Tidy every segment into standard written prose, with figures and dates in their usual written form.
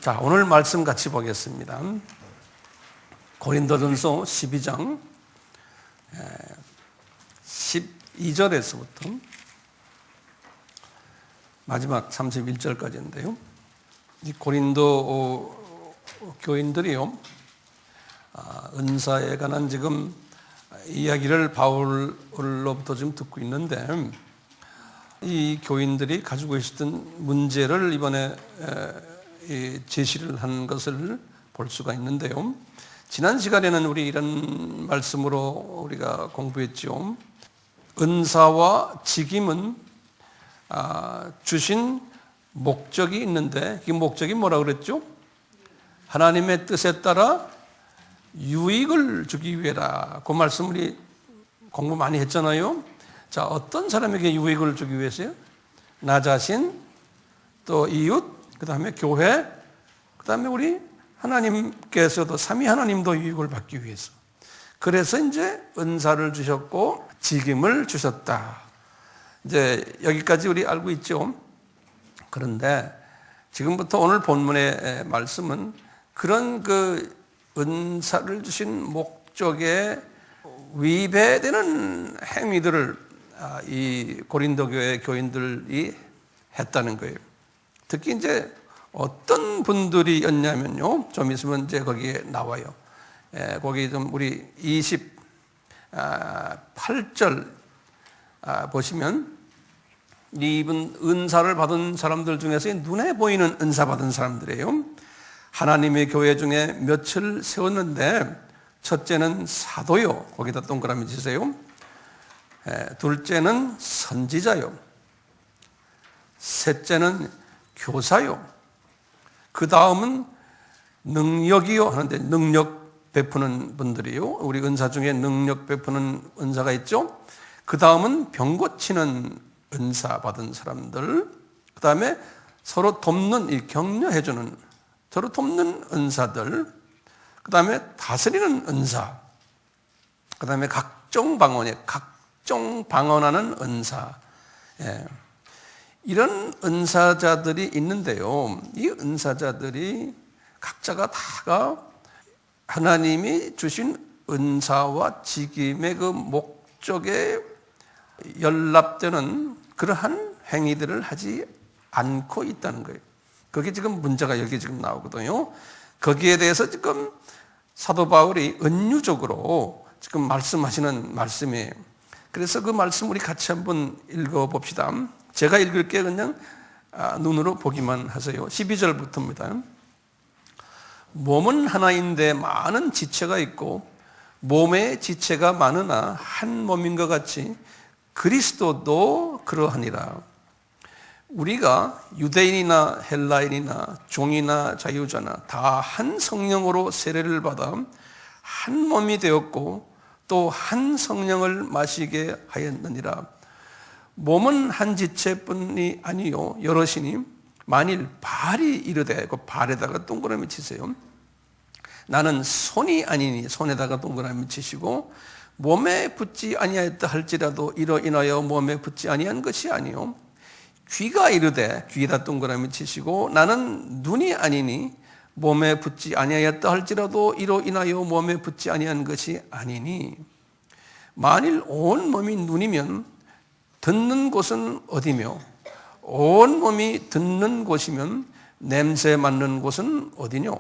자, 오늘 말씀 같이 보겠습니다. 고린도전서 12장 12절에서부터 마지막 31절까지인데요. 이 고린도 교인들이요, 은사에 관한 지금 이야기를 바울로부터 지금 듣고 있는데, 이 교인들이 가지고 있었던 문제를 이번에 제시를 한 것을 볼 수가 있는데요. 지난 시간에는 우리 이런 말씀으로 우리가 공부했죠. 은사와 직임은 주신 목적이 있는데, 그 목적이 뭐라고 그랬죠? 하나님의 뜻에 따라 유익을 주기 위해라. 그 말씀 우리 공부 많이 했잖아요. 자, 어떤 사람에게 유익을 주기 위해서요? 나 자신, 또 이웃, 그 다음에 교회, 그 다음에 우리 하나님께서도 삼위 하나님도 유익을 받기 위해서. 그래서 이제 은사를 주셨고 직임을 주셨다. 이제 여기까지 우리 알고 있죠. 그런데 지금부터 오늘 본문의 말씀은 그런 그 은사를 주신 목적에 위배되는 행위들을 이 고린도 교회 교인들이 했다는 거예요. 특히 이제 어떤 분들이었냐면요. 좀 있으면 이제 거기에 나와요. 거기 좀 우리 28절 보시면 이분 은사를 받은 사람들 중에서 눈에 보이는 은사 받은 사람들이에요. 하나님의 교회 중에 몇을 세웠는데, 첫째는 사도요. 거기다 동그라미 치세요. 둘째는 선지자요. 셋째는 교사요. 그 다음은 능력이요 하는데, 능력 베푸는 분들이요. 우리 은사 중에 능력 베푸는 은사가 있죠. 그 다음은 병 고치는 은사 받은 사람들. 그 다음에 서로 돕는, 격려해주는, 서로 돕는 은사들. 그 다음에 다스리는 은사. 그 다음에 각종 방언하는 은사. 이런 은사자들이 있는데요. 이 은사자들이 각자가 다가 하나님이 주신 은사와 직임의 그 목적에 연락되는 그러한 행위들을 하지 않고 있다는 거예요. 그게 지금 문제가 여기 지금 나오거든요. 거기에 대해서 지금 사도 바울이 은유적으로 지금 말씀하시는 말씀이에요. 그래서 그 말씀 우리 같이 한번 읽어봅시다. 제가 읽을게 그냥 눈으로 보기만 하세요. 12절부터입니다. 몸은 하나인데 많은 지체가 있고 몸에 지체가 많으나 한 몸인 것 같이 그리스도도 그러하니라. 우리가 유대인이나 헬라인이나 종이나 자유자나 다 한 성령으로 세례를 받아 한 몸이 되었고 또 한 성령을 마시게 하였느니라. 몸은 한 지체뿐이 아니요 여럿이니 만일 발이 이르되, 그 발에다가 동그라미 치세요. 나는 손이 아니니 손에다가 동그라미 치시고, 몸에 붙지 아니하였다 할지라도 이로 인하여 몸에 붙지 아니한 것이 아니요 귀가 이르되 귀에다 동그라미 치시고, 나는 눈이 아니니 몸에 붙지 아니하였다 할지라도 이로 인하여 몸에 붙지 아니한 것이 아니니, 만일 온 몸이 눈이면 듣는 곳은 어디며 온 몸이 듣는 곳이면 냄새 맡는 곳은 어디뇨?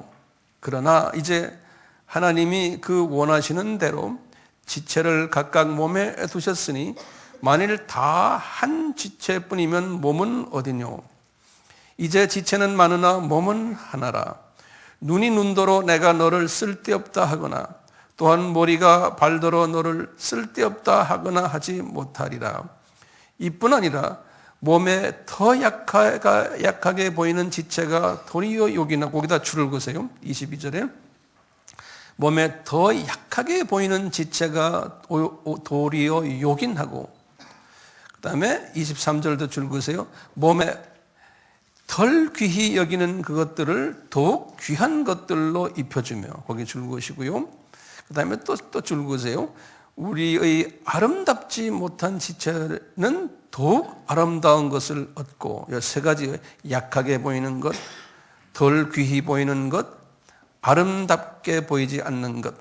그러나 이제 하나님이 그 원하시는 대로 지체를 각각 몸에 두셨으니 만일 다 한 지체뿐이면 몸은 어디뇨? 이제 지체는 많으나 몸은 하나라. 눈이 눈도로 내가 너를 쓸데없다 하거나 또한 머리가 발도로 너를 쓸데없다 하거나 하지 못하리라. 이뿐 아니라 몸에 더 약하게 보이는 지체가 도리어 욕이나, 거기다 줄을 그으세요. 22절에 몸에 더 약하게 보이는 지체가 도리어 욕인하고, 그 다음에 23절도 줄 그으세요. 몸에 덜 귀히 여기는 그것들을 더욱 귀한 것들로 입혀주며, 거기 줄 그으시고요. 그 다음에 또 줄 그으세요. 우리의 아름답지 못한 지체는 더욱 아름다운 것을 얻고, 이 세 가지 약하게 보이는 것, 덜 귀히 보이는 것, 아름답게 보이지 않는 것.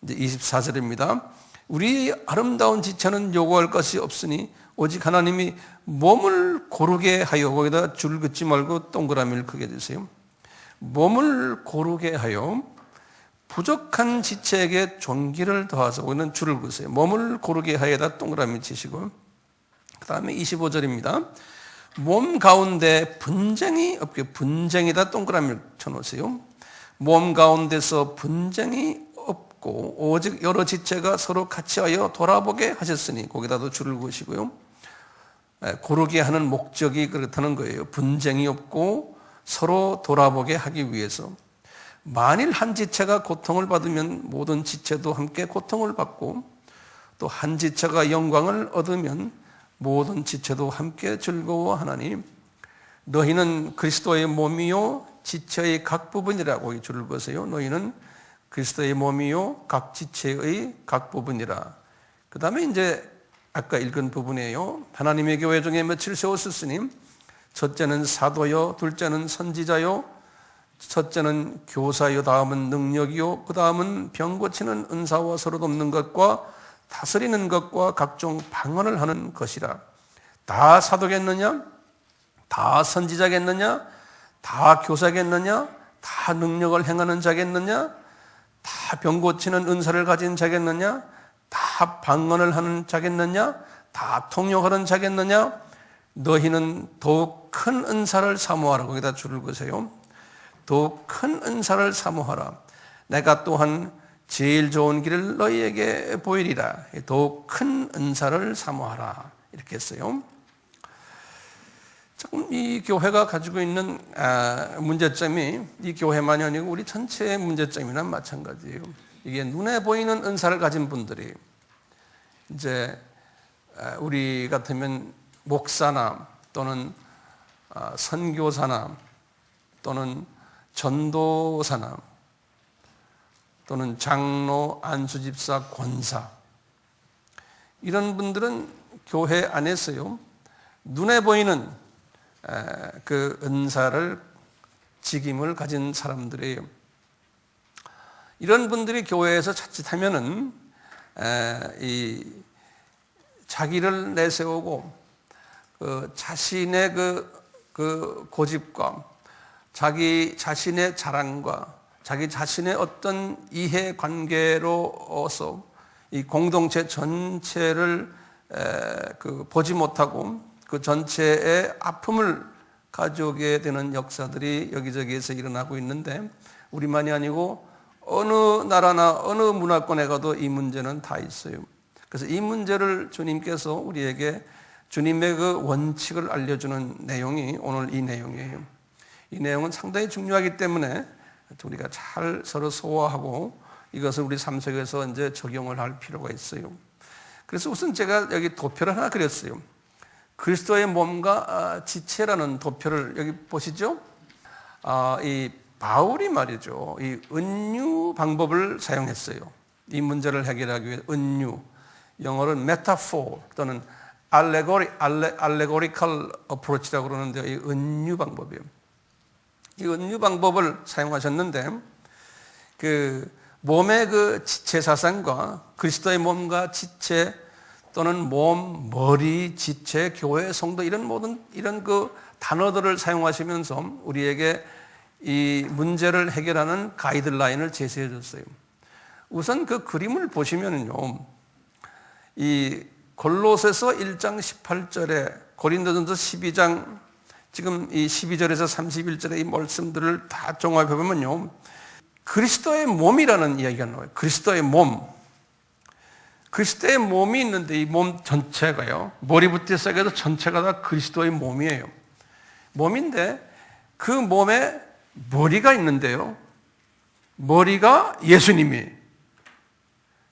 이제 24절입니다. 우리 아름다운 지체는 요구할 것이 없으니 오직 하나님이 몸을 고르게 하여, 거기다 줄 긋지 말고 동그라미를 크게 주세요. 몸을 고르게 하여 부족한 지체에게 존귀를 더하소. 거기는 줄을 그으세요. 몸을 고르게 하여다 동그라미 치시고, 그 다음에 25절입니다. 몸 가운데 분쟁이 없게, 분쟁이다 동그라미를 쳐놓으세요. 몸 가운데서 분쟁이 없고 오직 여러 지체가 서로 같이 하여 돌아보게 하셨으니, 거기다도 줄을 그으시고요. 고르게 하는 목적이 그렇다는 거예요. 분쟁이 없고 서로 돌아보게 하기 위해서. 만일 한 지체가 고통을 받으면 모든 지체도 함께 고통을 받고, 또 한 지체가 영광을 얻으면 모든 지체도 함께 즐거워하나니, 너희는 그리스도의 몸이요 지체의 각 부분이라고 줄을 보세요. 너희는 그리스도의 몸이요 각 지체의 각 부분이라. 그 다음에 이제 아까 읽은 부분이에요. 하나님의 교회 중에 며칠 세웠으니, 첫째는 사도요, 둘째는 선지자요, 첫째는 교사요, 다음은 능력이요, 그 다음은 병 고치는 은사와 서로 돕는 것과 다스리는 것과 각종 방언을 하는 것이라. 다 사도겠느냐? 다 선지자겠느냐? 다 교사겠느냐? 다 능력을 행하는 자겠느냐? 다 병 고치는 은사를 가진 자겠느냐? 다 방언을 하는 자겠느냐? 다 통역하는 자겠느냐? 너희는 더욱 큰 은사를 사모하라. 거기다 줄을 그으세요. 더욱 큰 은사를 사모하라. 내가 또한 제일 좋은 길을 너희에게 보이리라. 더욱 큰 은사를 사모하라. 이렇게 했어요. 조금 이 교회가 가지고 있는 문제점이, 이 교회만이 아니고 우리 전체의 문제점이나 마찬가지예요. 이게 눈에 보이는 은사를 가진 분들이, 이제 우리 같으면 목사나 또는 선교사나 또는 전도사나 또는 장로, 안수집사, 권사, 이런 분들은 교회 안에서요 눈에 보이는 그 은사를, 직임을 가진 사람들이에요. 이런 분들이 교회에서 자칫하면은 이 자기를 내세우고 자신의 그 고집과 자기 자신의 자랑과 자기 자신의 어떤 이해관계로서 이 공동체 전체를 보지 못하고 그 전체의 아픔을 가져오게 되는 역사들이 여기저기에서 일어나고 있는데, 우리만이 아니고 어느 나라나 어느 문화권에 가도 이 문제는 다 있어요. 그래서 이 문제를 주님께서 우리에게 주님의 그 원칙을 알려주는 내용이 오늘 이 내용이에요. 이 내용은 상당히 중요하기 때문에 우리가 잘 서로 소화하고 이것을 우리 삶 속에서 이제 적용을 할 필요가 있어요. 그래서 우선 제가 여기 도표를 하나 그렸어요. 그리스도의 몸과 지체라는 도표를 여기 보시죠. 이 바울이 말이죠, 이 은유 방법을 사용했어요. 이 문제를 해결하기 위해 은유, 영어로는 metaphor 또는 allegorical approach라고 그러는데요. 이 은유 방법이에요. 이 은유 방법을 사용하셨는데, 그 몸의 그 지체 사상과 그리스도의 몸과 지체 또는 몸, 머리, 지체, 교회, 성도, 이런 모든 이런 그 단어들을 사용하시면서 우리에게 이 문제를 해결하는 가이드라인을 제시해 줬어요. 우선 그 그림을 보시면요, 이 골로새서 1장 18절에 고린도전서 12장 지금 이 12절에서 31절의 이 말씀들을 다 종합해 보면요, 그리스도의 몸이라는 이야기가 나와요. 그리스도의 몸. 그리스도의 몸이 있는데 이 몸 전체가요, 머리부터 시작해서 전체가 다 그리스도의 몸이에요. 몸인데 그 몸에 머리가 있는데요, 머리가 예수님이에요.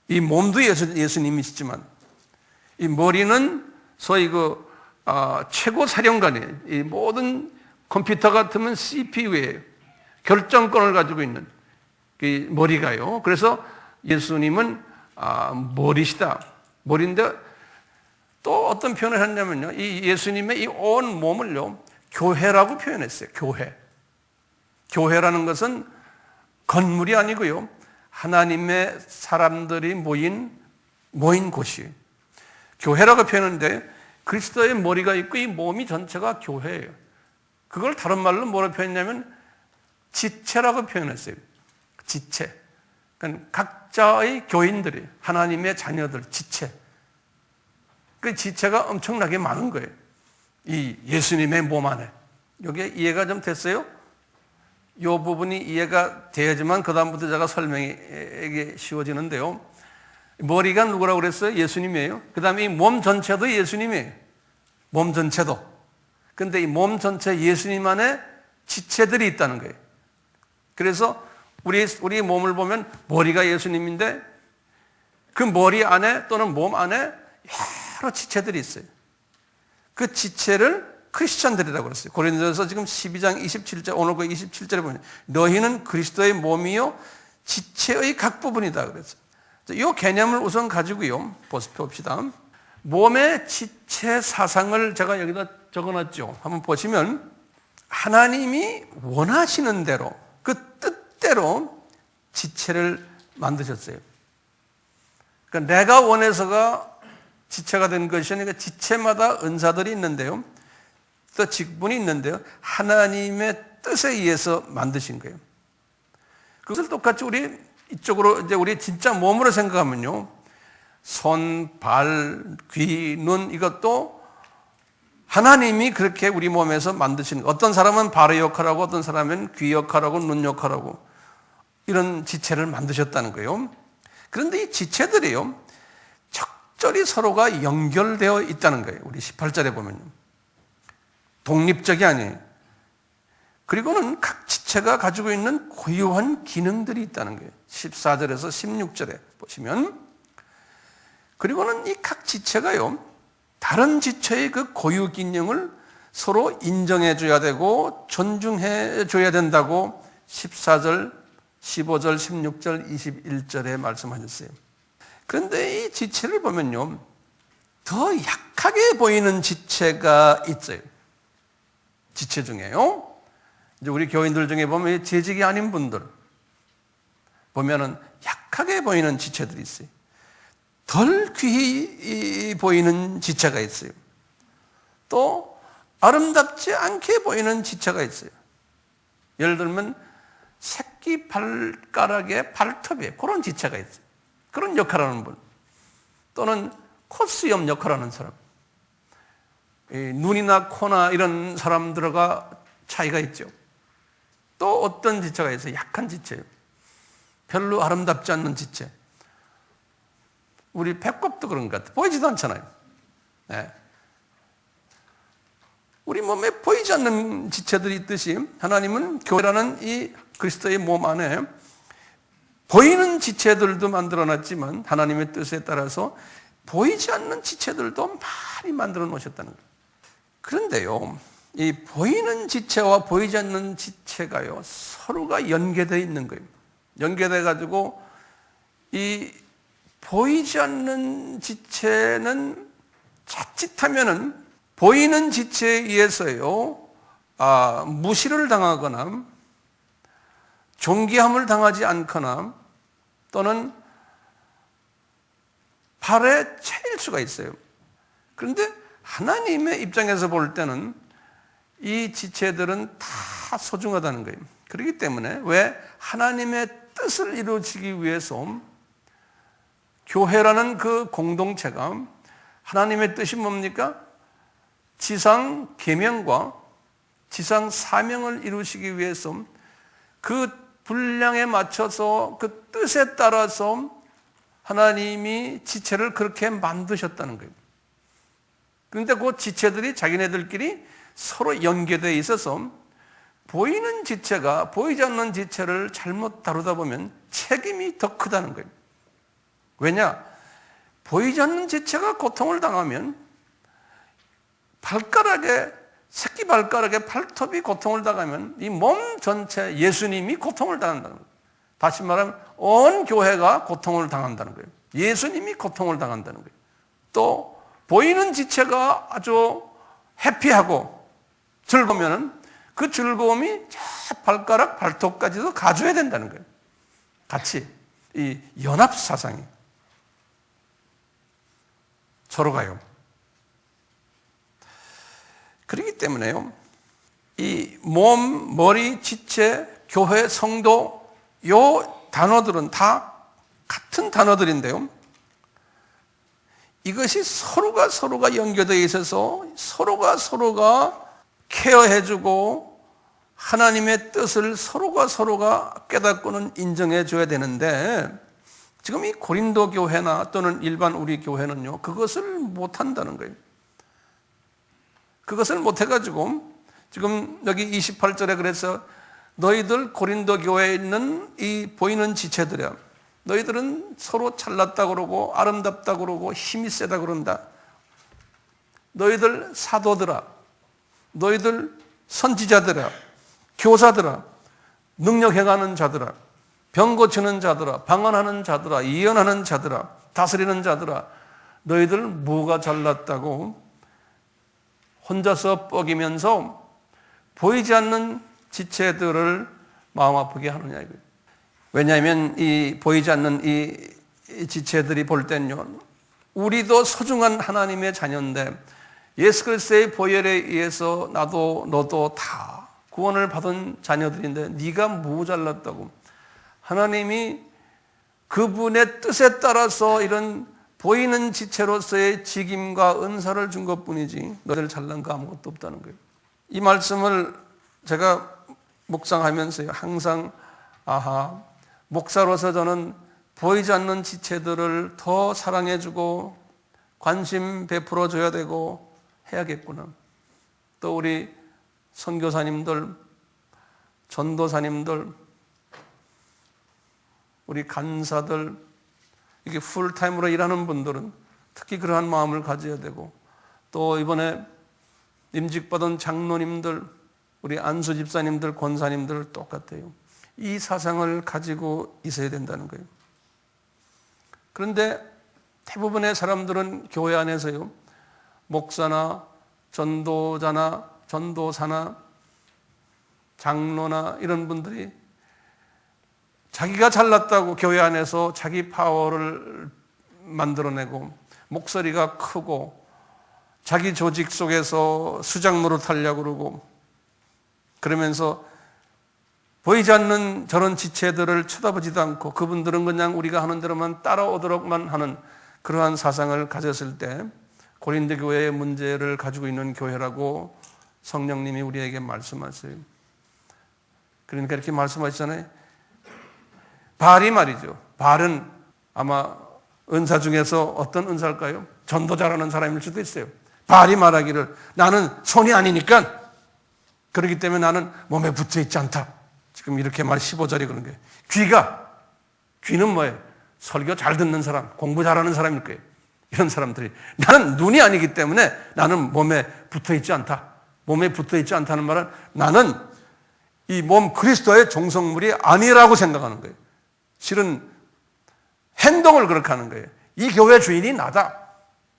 이 몸도 예수님이시지만 이 머리는 소위 그 최고 사령관이에요. 이 모든 컴퓨터 같으면 CPU예요. 결정권을 가지고 있는 이 머리가요. 그래서 예수님은 머리시다. 머리인데 또 어떤 표현을 했냐면요, 이 예수님의 이 온 몸을요 교회라고 표현했어요. 교회. 교회라는 것은 건물이 아니고요, 하나님의 사람들이 모인 곳이에요. 교회라고 표현하는데 그리스도의 머리가 있고 이 몸이 전체가 교회예요. 그걸 다른 말로 뭐라고 표현했냐면 지체라고 표현했어요. 지체. 그러니까 각자의 교인들이 하나님의 자녀들, 지체. 그 지체가 엄청나게 많은 거예요. 이 예수님의 몸 안에. 여기에 이해가 좀 됐어요? 이 부분이 이해가 돼야지만 그 다음부터 제가 설명이 쉬워지는데요. 머리가 누구라고 그랬어요? 예수님이에요. 그 다음에 이 몸 전체도 예수님이에요. 몸 전체도. 근데 이 몸 전체 예수님 안에 지체들이 있다는 거예요. 그래서 우리 몸을 보면 머리가 예수님인데 그 머리 안에 또는 몸 안에 여러 지체들이 있어요. 그 지체를 크리스찬들이라고 그랬어요. 고린도전서 지금 12장 27절, 오늘 그 27절에 보면 너희는 그리스도의 몸이요 지체의 각 부분이다 그랬어요. 이 개념을 우선 가지고요, 봅시다. 몸의 지체 사상을 제가 여기다 적어놨죠. 한번 보시면 하나님이 원하시는 대로 그 뜻대로 지체를 만드셨어요. 그러니까 내가 원해서가 지체가 된 것이 아니라 지체마다 은사들이 있는데요, 또 직분이 있는데요, 하나님의 뜻에 의해서 만드신 거예요. 그것을 똑같이 우리 이쪽으로 이제 우리 진짜 몸으로 생각하면요, 손, 발, 귀, 눈 이것도 하나님이 그렇게 우리 몸에서 만드시는 거예요. 어떤 사람은 발의 역할하고 어떤 사람은 귀 역할하고 눈 역할하고 이런 지체를 만드셨다는 거예요. 그런데 이 지체들이요, 적절히 서로가 연결되어 있다는 거예요. 우리 18절에 보면요. 독립적이 아니에요. 그리고는 각 지체가 가지고 있는 고유한 기능들이 있다는 거예요. 14절에서 16절에 보시면, 그리고는 이 각 지체가요, 다른 지체의 그 고유 기능을 서로 인정해 줘야 되고 존중해 줘야 된다고 14절, 15절, 16절, 21절에 말씀하셨어요. 그런데 이 지체를 보면요, 더 약하게 보이는 지체가 있어요. 지체 중에요. 이제 우리 교인들 중에 보면 재직이 아닌 분들 보면은 약하게 보이는 지체들이 있어요. 덜 귀히 보이는 지체가 있어요. 또 아름답지 않게 보이는 지체가 있어요. 예를 들면 새끼 발가락의 발톱에 그런 지체가 있어요. 그런 역할을 하는 분. 또는 콧수염 역할을 하는 사람. 눈이나 코나 이런 사람들과 차이가 있죠. 또 어떤 지체가 있어요? 약한 지체예요. 별로 아름답지 않는 지체. 우리 배꼽도 그런 것 같아요. 보이지도 않잖아요. 네. 우리 몸에 보이지 않는 지체들이 있듯이 하나님은 교회라는 이 그리스도의 몸 안에 보이는 지체들도 만들어놨지만 하나님의 뜻에 따라서 보이지 않는 지체들도 많이 만들어 놓으셨다는 거예요. 그런데요, 이 보이는 지체와 보이지 않는 지체가요, 서로가 연계되어 있는 거예요. 연계되어 가지고 이 보이지 않는 지체는 자칫하면은 보이는 지체에 의해서요, 무시를 당하거나 존귀함을 당하지 않거나 또는 발에 차일 수가 있어요. 그런데 하나님의 입장에서 볼 때는 이 지체들은 다 소중하다는 거예요. 그렇기 때문에 왜 하나님의 뜻을 이루어지기 위해서 교회라는 그 공동체가 하나님의 뜻이 뭡니까? 지상 계명과 지상 사명을 이루시기 위해서 그 분량에 맞춰서 그 뜻에 따라서 하나님이 지체를 그렇게 만드셨다는 거예요. 그런데 그 지체들이 자기네들끼리 서로 연계되어 있어서 보이는 지체가 보이지 않는 지체를 잘못 다루다 보면 책임이 더 크다는 거예요. 왜냐? 보이지 않는 지체가 고통을 당하면 새끼 발가락에 발톱이 고통을 당하면 이 몸 전체 예수님이 고통을 당한다는 거예요. 다시 말하면 온 교회가 고통을 당한다는 거예요. 예수님이 고통을 당한다는 거예요. 또 보이는 지체가 아주 해피하고 즐거우면 그 즐거움이 저 발가락, 발톱까지도 가져야 된다는 거예요. 같이 이 연합 사상이 서로가요. 그렇기 때문에요, 이 몸, 머리, 지체, 교회, 성도, 요 단어들은 다 같은 단어들인데요, 이것이 서로가 연결되어 있어서 서로가 케어해주고 하나님의 뜻을 서로가 깨닫고는 인정해줘야 되는데, 지금 이 고린도 교회나 또는 일반 우리 교회는요, 그것을 못한다는 거예요. 그것을 못해가지고 지금 여기 28절에 그래서 너희들 고린도 교회에 있는 이 보이는 지체들이야, 너희들은 서로 잘났다고 그러고 아름답다고 그러고 힘이 세다고 그런다. 너희들 사도들아, 너희들 선지자들아, 교사들아, 능력 행하는 자들아, 병 고치는 자들아, 방언하는 자들아, 예언하는 자들아, 다스리는 자들아, 너희들 뭐가 잘났다고 혼자서 뻐기면서 보이지 않는 지체들을 마음 아프게 하느냐 이거예요. 왜냐하면 이 보이지 않는 이 지체들이 볼 때는요, 우리도 소중한 하나님의 자녀인데 예수 그리스도의 보혈에 의해서 나도 너도 다 구원을 받은 자녀들인데 네가 뭐 잘났다고. 하나님이 그분의 뜻에 따라서 이런 보이는 지체로서의 직임과 은사를 준 것뿐이지 너희들 잘난 거 아무것도 없다는 거예요. 이 말씀을 제가 묵상하면서요, 항상 목사로서 저는 보이지 않는 지체들을 더 사랑해주고 관심 베풀어줘야 되고 해야겠구나. 또 우리 선교사님들, 전도사님들, 우리 간사들, 이게 풀타임으로 일하는 분들은 특히 그러한 마음을 가져야 되고, 또 이번에 임직받은 장로님들, 우리 안수 집사님들, 권사님들 똑같아요. 이 사상을 가지고 있어야 된다는 거예요. 그런데 대부분의 사람들은 교회 안에서요, 목사나 전도자나 전도사나 장로나 이런 분들이 자기가 잘났다고 교회 안에서 자기 파워를 만들어내고 목소리가 크고 자기 조직 속에서 수장 노릇하려고 그러고, 그러면서 보이지 않는 저런 지체들을 쳐다보지도 않고 그분들은 그냥 우리가 하는 대로만 따라오도록만 하는 그러한 사상을 가졌을 때 고린도 교회의 문제를 가지고 있는 교회라고 성령님이 우리에게 말씀하세요. 그러니까 이렇게 말씀하시잖아요. 바알이 말이죠. 바알은 아마 은사 중에서 어떤 은사일까요? 전도자라는 사람일 수도 있어요. 바알이 말하기를 나는 손이 아니니까, 그렇기 때문에 나는 몸에 붙어있지 않다. 지금 이렇게 말 15절이 그런 거예요. 귀는 뭐예요? 설교 잘 듣는 사람, 공부 잘하는 사람일 거예요. 이런 사람들이 나는 눈이 아니기 때문에 나는 몸에 붙어있지 않다. 몸에 붙어있지 않다는 말은 나는 이 몸 그리스도의 종성물이 아니라고 생각하는 거예요. 실은 행동을 그렇게 하는 거예요. 이 교회 주인이 나다.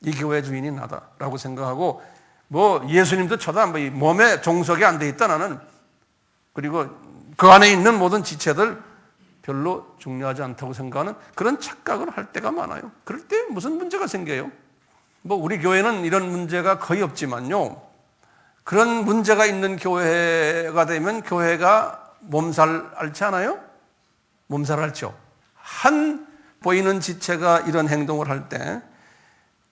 이 교회 주인이 나다라고 생각하고, 뭐 예수님도 쳐다 뭐 몸에 종속이 안 돼 있다 나는, 그리고 그 안에 있는 모든 지체들 별로 중요하지 않다고 생각하는 그런 착각을 할 때가 많아요. 그럴 때 무슨 문제가 생겨요? 뭐 우리 교회는 이런 문제가 거의 없지만요, 그런 문제가 있는 교회가 되면 교회가 몸살 앓지 않아요? 몸살 앓죠. 한 보이는 지체가 이런 행동을 할 때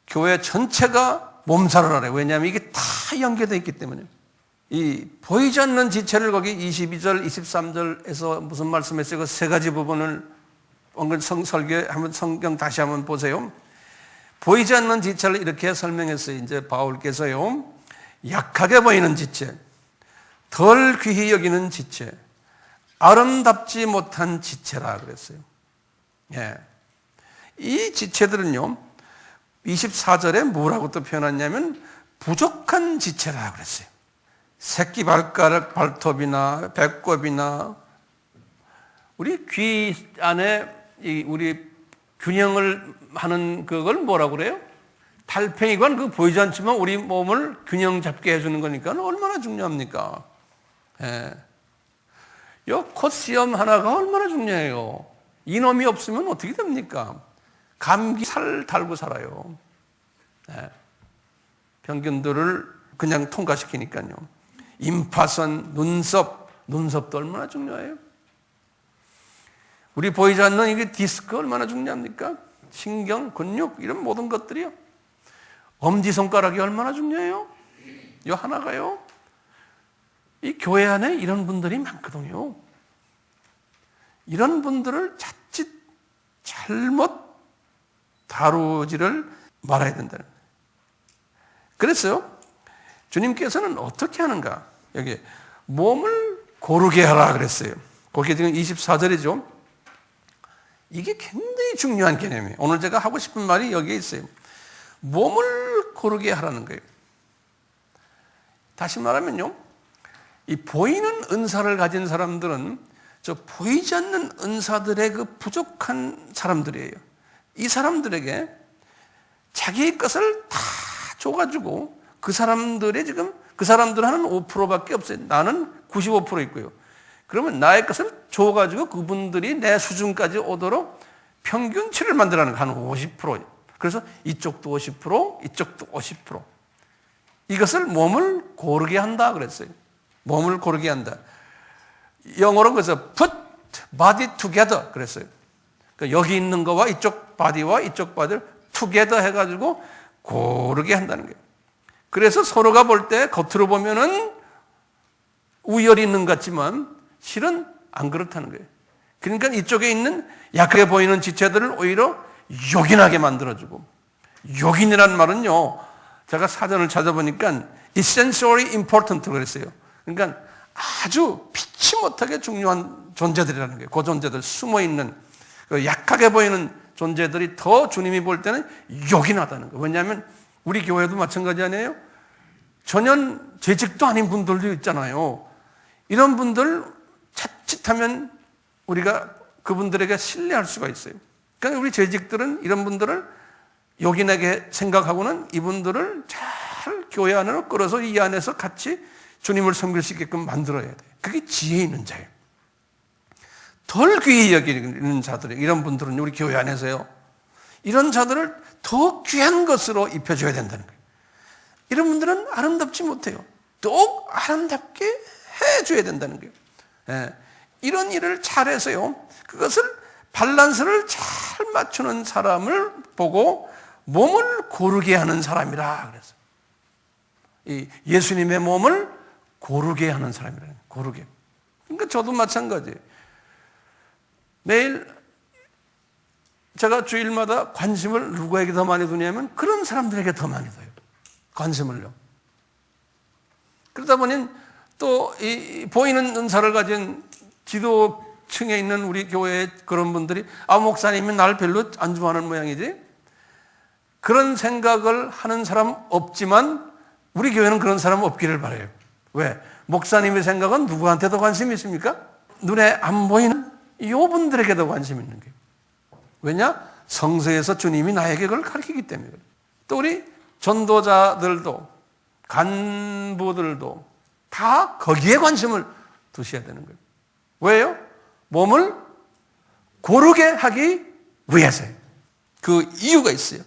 교회 전체가 몸살을 앓아요. 왜냐하면 이게 다 연계되어 있기 때문에. 이 보이지 않는 지체를 거기 22절, 23절에서 무슨 말씀했어요? 그 세 가지 부분을 설교 한번 성경 다시 한번 보세요. 보이지 않는 지체를 이렇게 설명했어요. 이제 바울께서요, 약하게 보이는 지체, 덜 귀히 여기는 지체, 아름답지 못한 지체라 그랬어요. 예. 이 지체들은요, 24절에 뭐라고 또 표현했냐면 부족한 지체라 그랬어요. 새끼 발가락, 발톱이나 배꼽이나 우리 귀 안에 우리 균형을 하는 그걸 뭐라고 그래요? 달팽이관, 그 보이지 않지만 우리 몸을 균형 잡게 해주는 거니까 얼마나 중요합니까? 예. 요 콧시험 하나가 얼마나 중요해요. 이놈이 없으면 어떻게 됩니까? 감기 살 달고 살아요. 예. 병균들을 그냥 통과시키니까요. 임파선, 눈썹도 얼마나 중요해요. 우리 보이지 않는 이게 디스크 얼마나 중요합니까? 신경, 근육 이런 모든 것들이요. 엄지손가락이 얼마나 중요해요. 이 하나가요. 이 교회 안에 이런 분들이 많거든요. 이런 분들을 자칫 잘못 다루지를 말아야 된다는 거예요. 그래서 주님께서는 어떻게 하는가? 여기 몸을 고르게 하라 그랬어요. 거기 지금 24절이죠. 이게 굉장히 중요한 개념이에요. 오늘 제가 하고 싶은 말이 여기에 있어요. 몸을 고르게 하라는 거예요. 다시 말하면요. 이 보이는 은사를 가진 사람들은 저 보이지 않는 은사들의 그 부족한 사람들이에요. 이 사람들에게 자기의 것을 다 줘가지고 그 사람들의 지금 그 사람들은 한 5%밖에 없어요. 나는 95% 있고요. 그러면 나의 것을 줘가지고 그분들이 내 수준까지 오도록 평균치를 만들어가는 한 50%. 그래서 이쪽도 50%, 이쪽도 50%. 이것을 몸을 고르게 한다 그랬어요. 몸을 고르게 한다. 영어로 그래서 put body together 그랬어요. 그러니까 여기 있는 거와 이쪽 바디와 이쪽 바디를 together 해가지고 고르게 한다는 거예요. 그래서 서로가 볼 때 겉으로 보면은 우열이 있는 것 같지만 실은 안 그렇다는 거예요. 그러니까 이쪽에 있는 약하게 보이는 지체들을 오히려 요긴하게 만들어주고, 요긴이라는 말은요, 제가 사전을 찾아보니까 essentially important 그랬어요. 그러니까 아주 피치 못하게 중요한 존재들이라는 거예요. 그 존재들, 숨어있는, 약하게 보이는 존재들이 더 주님이 볼 때는 요긴하다는 거예요. 왜냐하면 우리 교회도 마찬가지 아니에요? 전혀 재직도 아닌 분들도 있잖아요. 이런 분들 자칫하면 우리가 그분들에게 신뢰할 수가 있어요. 그러니까 우리 재직들은 이런 분들을 요긴하게 생각하고는 이분들을 잘 교회 안으로 끌어서 이 안에서 같이 주님을 섬길 수 있게끔 만들어야 돼요. 그게 지혜 있는 자예요. 덜 귀히 여기는 자들, 이런 분들은 우리 교회 안에서요. 이런 자들을 더 귀한 것으로 입혀줘야 된다는 거예요. 이런 분들은 아름답지 못해요. 더욱 아름답게 해줘야 된다는 거예요. 예. 이런 일을 잘해서요. 그것을 밸런스를 잘 맞추는 사람을 보고 몸을 고르게 하는 사람이라 그래서 이 예수님의 몸을 고르게 하는 사람이라는 거예요. 고르게. 그러니까 저도 마찬가지예요. 매일 제가 주일마다 관심을 누구에게 더 많이 두냐면 그런 사람들에게 더 많이 둬요. 관심을요. 그러다 보니 또 이 보이는 은사를 가진 지도층에 있는 우리 교회의 그런 분들이 목사님이 날 별로 안 좋아하는 모양이지? 그런 생각을 하는 사람 없지만 우리 교회는 그런 사람 없기를 바라요. 왜? 목사님의 생각은 누구한테 더 관심이 있습니까? 눈에 안 보이는 이 분들에게 더 관심이 있는 거예요. 왜냐? 성서에서 주님이 나에게 그걸 가르치기 때문에. 또 우리 전도자들도 간부들도 다 거기에 관심을 두셔야 되는 거예요. 왜요? 몸을 고르게 하기 위해서요. 그 이유가 있어요.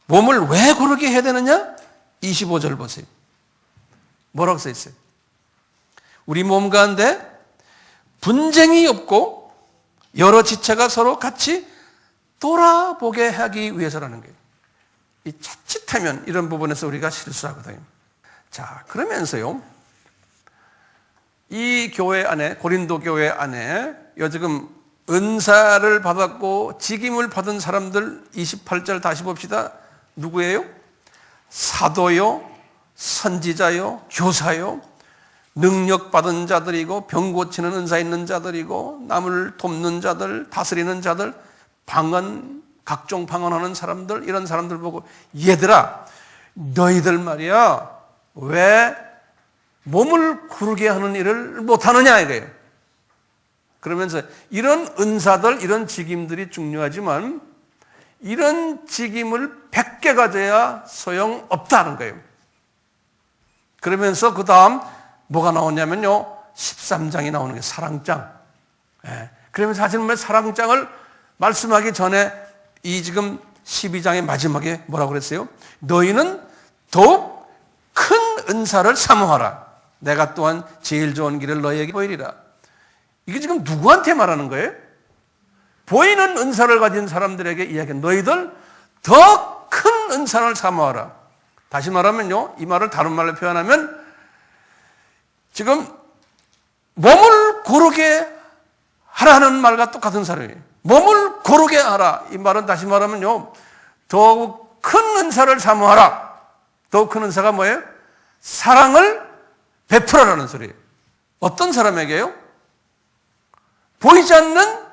몸을 왜 고르게 해야 되느냐? 25절 보세요. 뭐라고 써 있어요? 우리 몸 가운데 분쟁이 없고 여러 지체가 서로 같이 돌아보게 하기 위해서라는 거예요. 이 자칫하면 이런 부분에서 우리가 실수하거든요. 자, 그러면서요, 이 교회 안에, 고린도 교회 안에 지금 은사를 받았고 직임을 받은 사람들 28절 다시 봅시다. 누구예요? 사도요, 선지자요, 교사요, 능력받은 자들이고 병 고치는 은사 있는 자들이고 남을 돕는 자들, 다스리는 자들, 방언, 각종 방언하는 사람들, 이런 사람들 보고 얘들아 너희들 말이야 왜 몸을 고르게 하는 일을 못하느냐 이거예요. 그러면서 이런 은사들, 이런 직임들이 중요하지만 이런 직임을 100개 가져야 소용없다는 거예요. 그러면서 그 다음 뭐가 나오냐면요, 13장이 나오는 게 사랑장. 예. 그러면 사실 사랑장을 말씀하기 전에 이 지금 12장의 마지막에 뭐라고 그랬어요? 너희는 더욱 큰 은사를 사모하라. 내가 또한 제일 좋은 길을 너희에게 보이리라. 이게 지금 누구한테 말하는 거예요? 보이는 은사를 가진 사람들에게 이야기한 너희들 더 큰 은사를 사모하라. 다시 말하면요, 이 말을 다른 말로 표현하면 지금 몸을 고르게 하라는 말과 똑같은 사람이에요. 몸을 고르게 하라. 이 말은 다시 말하면요, 더욱 큰 은사를 사모하라. 더욱 큰 은사가 뭐예요? 사랑을 베풀어라는 소리예요. 어떤 사람에게요? 보이지 않는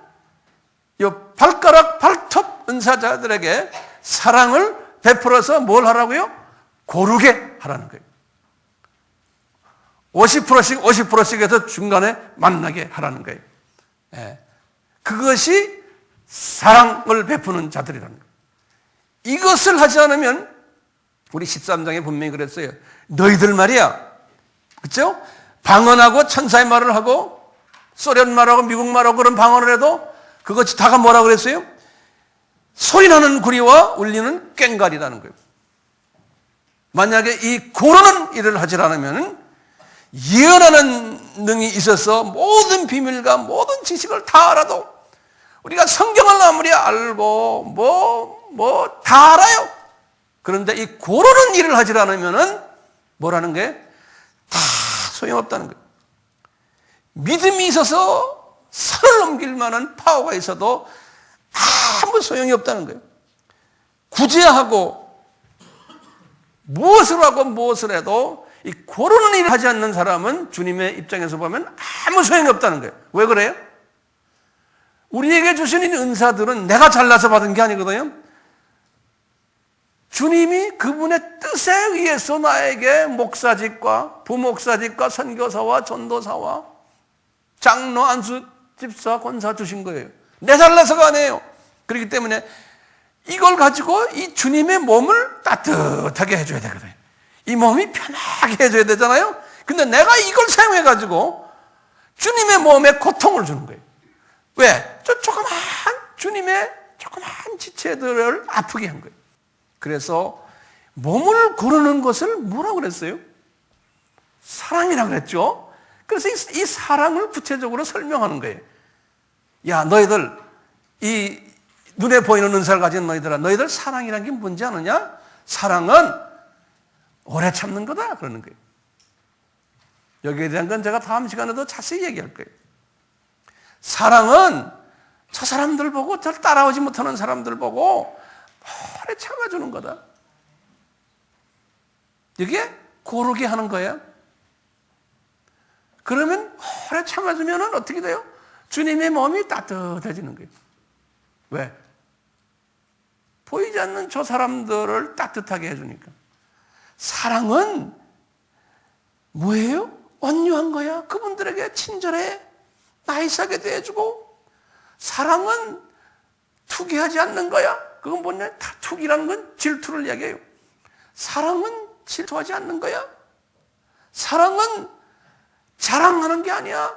이 발가락, 발톱 은사자들에게 사랑을 베풀어서 뭘 하라고요? 고르게 하라는 거예요. 50%씩 50%씩 해서 중간에 만나게 하라는 거예요. 예. 그것이 사랑을 베푸는 자들이라는 거예요. 이것을 하지 않으면 우리 13장에 분명히 그랬어요. 너희들 말이야. 그렇죠? 방언하고 천사의 말을 하고 소련 말하고 미국 말하고 그런 방언을 해도 그것이 다가 뭐라고 그랬어요? 소리나는 구리와 울리는 꽹과리라는 거예요. 만약에 이 고르는 일을 하지 않으면 예언하는 능이 있어서 모든 비밀과 모든 지식을 다 알아도 우리가 성경을 아무리 알고 다 알아요. 그런데 이 고르는 일을 하지 않으면 뭐라는 게 다 소용없다는 거예요. 믿음이 있어서 산을 넘길 만한 파워가 있어도 아무 소용이 없다는 거예요. 구제하고 무엇을 하고 무엇을 해도 이 고르는 일을 하지 않는 사람은 주님의 입장에서 보면 아무 소용이 없다는 거예요. 왜 그래요? 우리에게 주신 이 은사들은 내가 잘나서 받은 게 아니거든요. 주님이 그분의 뜻에 의해서 나에게 목사직과 부목사직과 선교사와 전도사와 장로, 안수, 집사, 권사 주신 거예요. 내 잘나서가 아니에요. 그렇기 때문에 이걸 가지고 이 주님의 몸을 따뜻하게 해줘야 되거든요. 이 몸이 편하게 해줘야 되잖아요. 근데 내가 이걸 사용해가지고 주님의 몸에 고통을 주는 거예요. 왜? 저 조그만 주님의 조그만 지체들을 아프게 한 거예요. 그래서 몸을 고르는 것을 뭐라고 그랬어요? 사랑이라고 그랬죠. 그래서 이 사랑을 구체적으로 설명하는 거예요. 야, 너희들 이 눈에 보이는 은사를 가진 너희들아, 너희들 사랑이라는 게 뭔지 아느냐? 사랑은 오래 참는 거다 그러는 거예요. 여기에 대한 건 제가 다음 시간에도 자세히 얘기할 거예요. 사랑은 저 사람들 보고 저를 따라오지 못하는 사람들 보고 오래 참아주는 거다. 이게 고르게 하는 거예요. 그러면 오래 참아주면 어떻게 돼요? 주님의 몸이 따뜻해지는 거예요. 왜? 보이지 않는 저 사람들을 따뜻하게 해주니까. 사랑은 뭐예요? 온유한 거야. 그분들에게 친절해. 나이스하게 대해주고. 사랑은 투기하지 않는 거야. 그건 뭐냐? 투기라는 건 질투를 이야기해요. 사랑은 질투하지 않는 거야. 사랑은 자랑하는 게 아니야.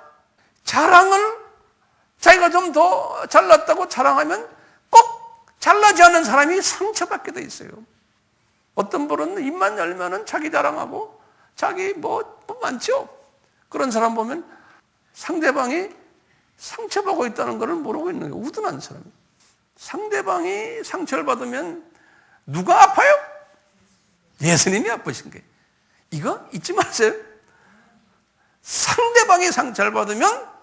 자랑을 자기가 좀 더 잘났다고 자랑하면 꼭 잘나지 않은 사람이 상처받게 돼 있어요. 어떤 분은 입만 열면은 자기 자랑하고 자기 뭐 많죠. 그런 사람 보면 상대방이 상처받고 있다는 것을 모르고 있는 거예요. 우둔한 사람이. 상대방이 상처를 받으면 누가 아파요? 예수님이 아프신 거예요. 이거 잊지 마세요. 상대방이 상처를 받으면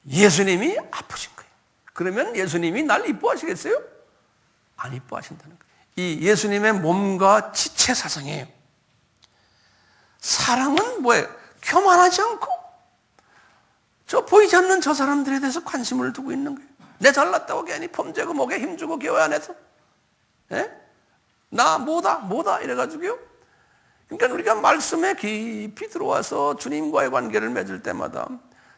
예수님이 아프신 거예요. 그러면 예수님이 날 이뻐하시겠어요? 안 이뻐하신다는 거예요. 이 예수님의 몸과 지체 사상이에요. 사랑은 뭐예요? 교만하지 않고 저 보이지 않는 저 사람들에 대해서 관심을 두고 있는 거예요. 내 잘났다고 괜히 범죄고 목에 힘주고 교회 안에서 나 뭐다 이래가지고요. 그러니까 우리가 말씀에 깊이 들어와서 주님과의 관계를 맺을 때마다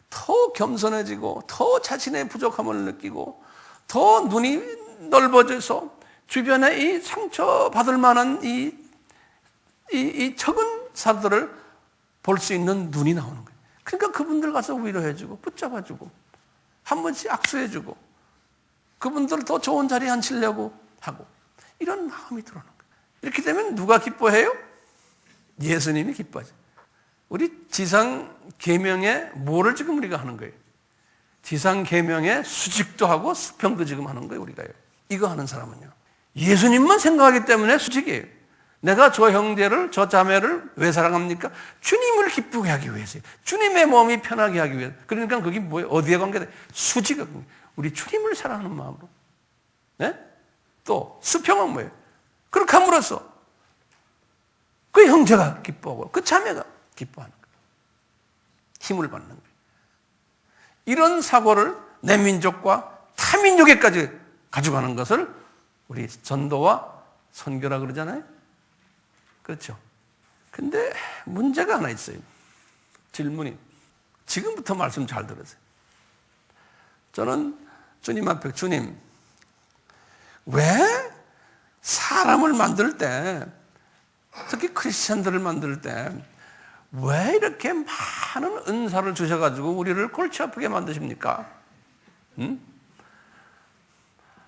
더 겸손해지고 더 자신의 부족함을 느끼고 더 눈이 넓어져서 주변에 이 상처받을 만한 이 적은 사들을 볼 수 있는 눈이 나오는 거예요. 그러니까 그분들 가서 위로해주고 붙잡아주고 한 번씩 악수해주고 그분들 더 좋은 자리에 앉히려고 하고 이런 마음이 들어오는 거예요. 이렇게 되면 누가 기뻐해요? 예수님이 기뻐하죠. 우리 지상 계명에 뭐를 지금 우리가 하는 거예요? 지상 계명에 수직도 하고 수평도 지금 하는 거예요, 우리가요. 이거 하는 사람은요. 예수님만 생각하기 때문에 수직이에요. 내가 저 형제를, 저 자매를 왜 사랑합니까? 주님을 기쁘게 하기 위해서요. 주님의 몸이 편하게 하기 위해서. 그러니까 그게 뭐예요? 어디에 관계돼? 수직이 우리 주님을 사랑하는 마음으로. 네? 또 수평은 뭐예요? 그렇게 함으로써 그 형제가 기뻐하고 그 자매가 기뻐하는 거예요. 힘을 받는 거예요. 이런 사고를 내 민족과 타민족에까지 가져가는 것을 우리 전도와 선교라 그러잖아요. 그렇죠. 근데 문제가 하나 있어요. 질문이. 지금부터 말씀 잘 들으세요. 저는 주님 앞에, 주님, 왜 사람을 만들 때, 특히 크리스천들을 만들 때, 왜 이렇게 많은 은사를 주셔가지고 우리를 골치 아프게 만드십니까? 응?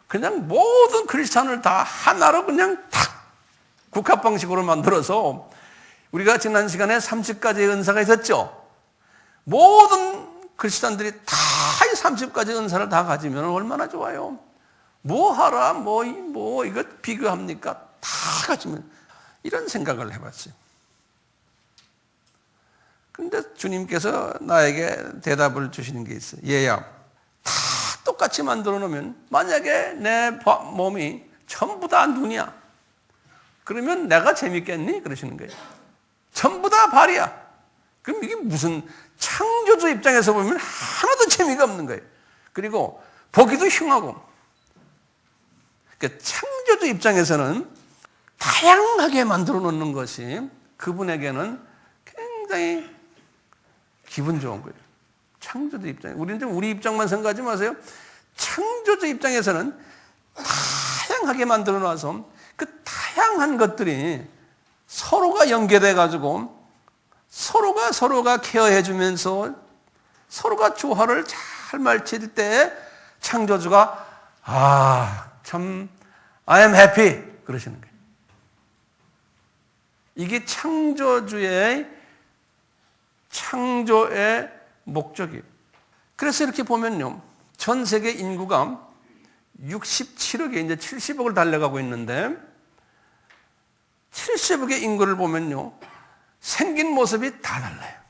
그냥 모든 크리스천을 다 하나로 그냥 탁 국합 방식으로 만들어서 우리가 지난 시간에 30가지의 은사가 있었죠. 모든 크리스천들이 다 이 30가지 은사를 다 가지면 얼마나 좋아요. 뭐 하라, 이거 비교합니까? 다 가지면 이런 생각을 해봤어요. 근데 주님께서 나에게 대답을 주시는 게 있어요. 얘야, 다 똑같이 만들어 놓으면 만약에 내 몸이 전부 다 눈이야. 그러면 내가 재밌겠니? 그러시는 거예요. 전부 다 발이야. 그럼 이게 무슨 창조주 입장에서 보면 하나도 재미가 없는 거예요. 그리고 보기도 흉하고. 그러니까 창조주 입장에서는 다양하게 만들어 놓는 것이 그분에게는 굉장히 기분 좋은 거예요. 창조주 입장에. 우리는 우리 입장만 생각하지 마세요. 창조주 입장에서는 다양하게 만들어 놔서 그 다양한 것들이 서로가 연계돼 가지고 서로가 케어해 주면서 서로가 조화를 잘 맞출 때 창조주가 참 I am happy 그러시는 거예요. 이게 창조의 목적이에요. 그래서 이렇게 보면요. 전 세계 인구가 67억에 이제 70억을 달려가고 있는데 70억의 인구를 보면요. 생긴 모습이 다 달라요.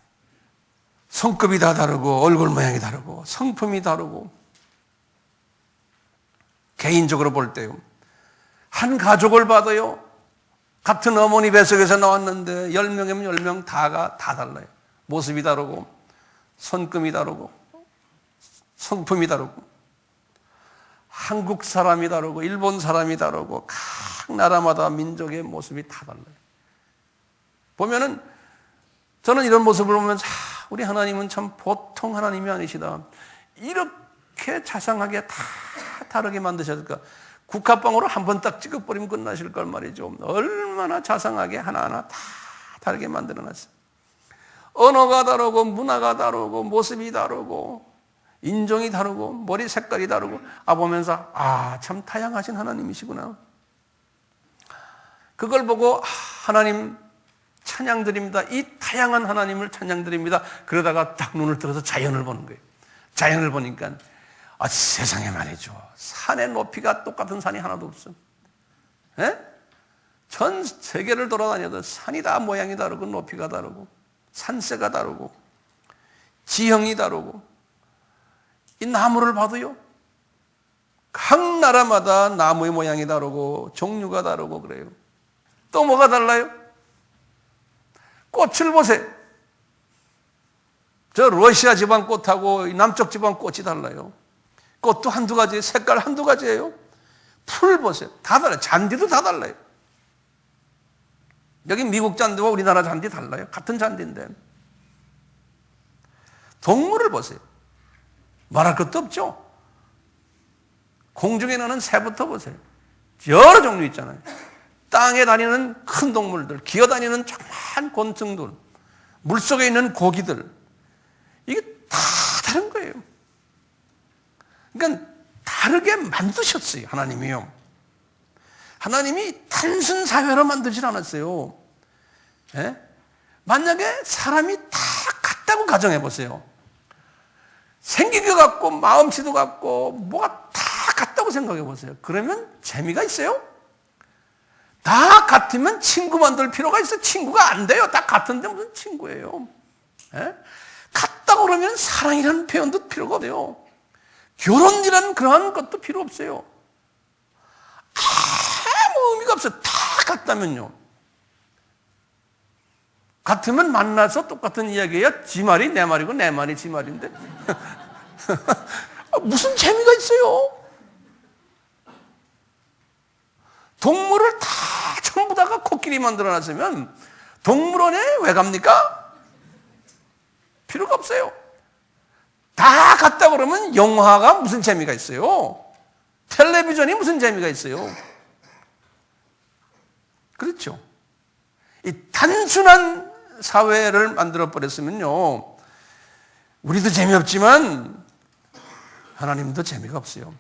성급이 다 다르고 얼굴 모양이 다르고 성품이 다르고 개인적으로 볼 때요. 한 가족을 봐도요. 같은 어머니 뱃속에서 나왔는데 10명이면 10명 다가 다 달라요. 모습이 다르고 손금이 다르고 성품이 다르고 한국 사람이 다르고 일본 사람이 다르고 각 나라마다 민족의 모습이 다 달라요. 보면은 저는 이런 모습을 보면 우리 하나님은 참 보통 하나님이 아니시다. 이렇게 자상하게 다 다르게 만드셨을까? 국화빵으로 한 번 딱 찍어버리면 끝나실 걸 말이죠. 얼마나 자상하게 하나하나 다 다르게 만들어놨어요. 언어가 다르고 문화가 다르고 모습이 다르고 인종이 다르고 머리 색깔이 다르고 보면서 참 다양하신 하나님이시구나. 그걸 보고 하나님 찬양드립니다. 이 다양한 하나님을 찬양드립니다. 그러다가 딱 눈을 들어서 자연을 보는 거예요. 자연을 보니까 세상에 말이죠. 산의 높이가 똑같은 산이 하나도 없어. 에? 전 세계를 돌아다녀도 산이 다 모양이 다르고 높이가 다르고 산세가 다르고 지형이 다르고 이 나무를 봐도요. 각 나라마다 나무의 모양이 다르고 종류가 다르고 그래요. 또 뭐가 달라요? 꽃을 보세요. 저 러시아 지방 꽃하고 남쪽 지방 꽃이 달라요. 꽃도 한두 가지, 색깔 한두 가지예요. 풀 보세요. 다 달라요. 잔디도 다 달라요. 여기 미국 잔디와 우리나라 잔디 달라요. 같은 잔디인데. 동물을 보세요. 말할 것도 없죠. 공중에 나는 새부터 보세요. 여러 종류 있잖아요. 땅에 다니는 큰 동물들, 기어다니는 조그만 곤충들, 물속에 있는 고기들, 이게 다 다른 거예요. 그러니까 다르게 만드셨어요, 하나님이요. 하나님이 단순 사회로 만들질 않았어요. 예? 만약에 사람이 다 같다고 가정해 보세요. 생긴 것 같고 마음씨도 같고 뭐가 다 같다고 생각해 보세요. 그러면 재미가 있어요? 다 같으면 친구 만들 필요가 있어요? 친구가 안 돼요. 다 같은데 무슨 친구예요? 예? 같다고 그러면 사랑이라는 표현도 필요가 없어요. 결혼이라는 그러한 것도 필요 없어요. 아무 의미가 없어요. 다 같다면요. 같으면 만나서 똑같은 이야기해야 지 말이 내 말이고 내 말이 지 말인데 무슨 재미가 있어요? 동물을 다 전부 다가 코끼리 만들어놨으면 동물원에 왜 갑니까? 필요가 없어요. 다 같다 그러면 영화가 무슨 재미가 있어요? 텔레비전이 무슨 재미가 있어요? 그렇죠. 이 단순한 사회를 만들어 버렸으면요, 우리도 재미없지만 하나님도 재미가 없어요.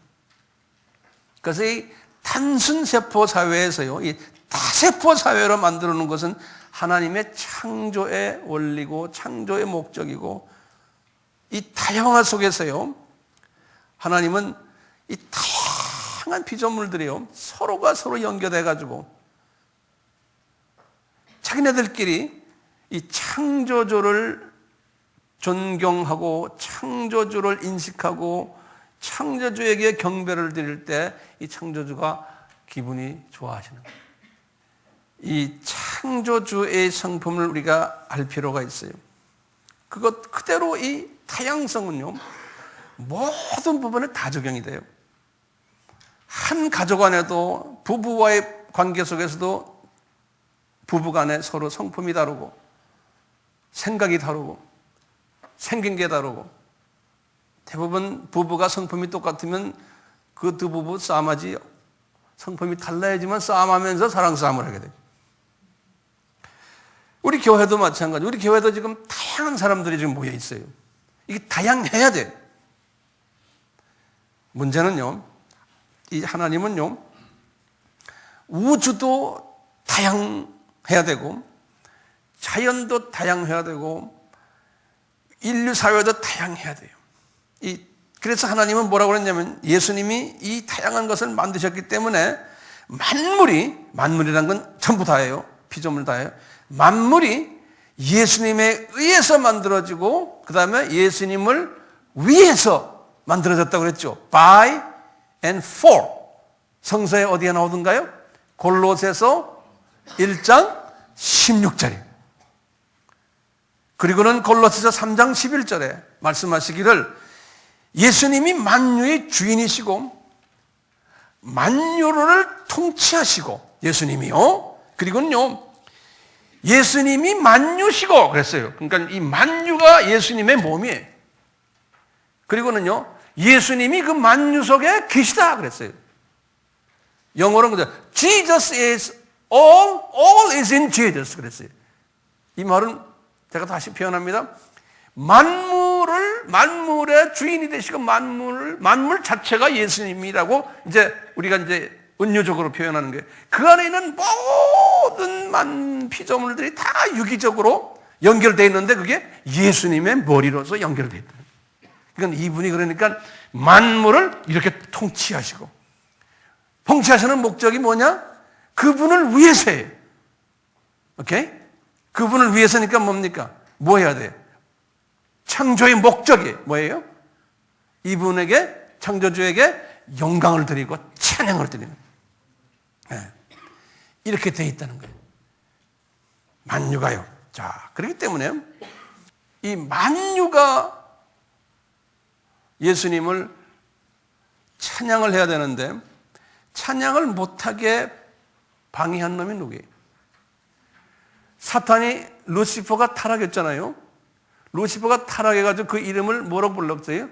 그래서 이 단순 세포 사회에서요, 이 다세포 사회로 만들어 놓은 것은 하나님의 창조의 원리고 창조의 목적이고, 이 다양화 속에서요, 하나님은 이 다양한 피조물들이요, 서로가 서로 연결해 가지고 자기네들끼리 이 창조주를 존경하고 창조주를 인식하고 창조주에게 경배를 드릴 때 이 창조주가 기분이 좋아하시는 거예요. 이 창조주의 성품을 우리가 알 필요가 있어요. 그것 그대로 이 다양성은요, 모든 부분에 다 적용이 돼요. 한 가족 안에도 부부와의 관계 속에서도 부부 간에 서로 성품이 다르고 생각이 다르고 생긴 게 다르고, 대부분 부부가 성품이 똑같으면 그 두 부부 싸움하지요. 성품이 달라야지만 싸움하면서 사랑 싸움을 하게 돼요. 우리 교회도 마찬가지. 우리 교회도 지금 다양한 사람들이 지금 모여 있어요. 이게 다양해야 돼. 문제는요, 이 하나님은요, 우주도 다양해야 되고 자연도 다양해야 되고 인류 사회도 다양해야 돼요. 그래서 하나님은 뭐라고 그랬냐면, 예수님이 이 다양한 것을 만드셨기 때문에 만물이란 건 전부 다예요. 피조물 다예요. 만물이 예수님에 의해서 만들어지고 그 다음에 예수님을 위해서 만들어졌다고 그랬죠. By and for. 성서에 어디에 나오던가요? 골로새서 1장 16절에. 그리고는 골로새서 3장 11절에 말씀하시기를, 예수님이 만유의 주인이시고 만유를 통치하시고, 예수님이요, 그리고는요, 예수님이 만유시고 그랬어요. 그러니까 이 만유가 예수님의 몸이에요. 그리고는요, 예수님이 그 만유 속에 계시다 그랬어요. 영어로는 그죠, Jesus is all is in Jesus 그랬어요. 이 말은 제가 다시 표현합니다. 만물의 주인이 되시고 만물 자체가 예수님이라고 이제 우리가 이제 은유적으로 표현하는 거예요. 그 안에 있는 모든 피조물들이 다 유기적으로 연결되어 있는데 그게 예수님의 머리로서 연결되어 있다. 그러니까 이분이 그러니까 만물을 이렇게 통치하시고, 통치하시는 목적이 뭐냐? 그분을 위해서예요. 오케이? 그분을 위해서니까 뭡니까? 뭐 해야 돼요? 창조의 목적이 뭐예요? 이분에게, 창조주에게 영광을 드리고 찬양을 드리는, 네. 이렇게 되어 있다는 거예요. 만유가요. 자, 그렇기 때문에 이 만유가 예수님을 찬양을 해야 되는데 찬양을 못하게 방해한 놈이 누구예요? 사탄이 루시퍼가 타락했잖아요. 루시퍼가 타락해가지고 그 이름을 뭐라고 불렀어요?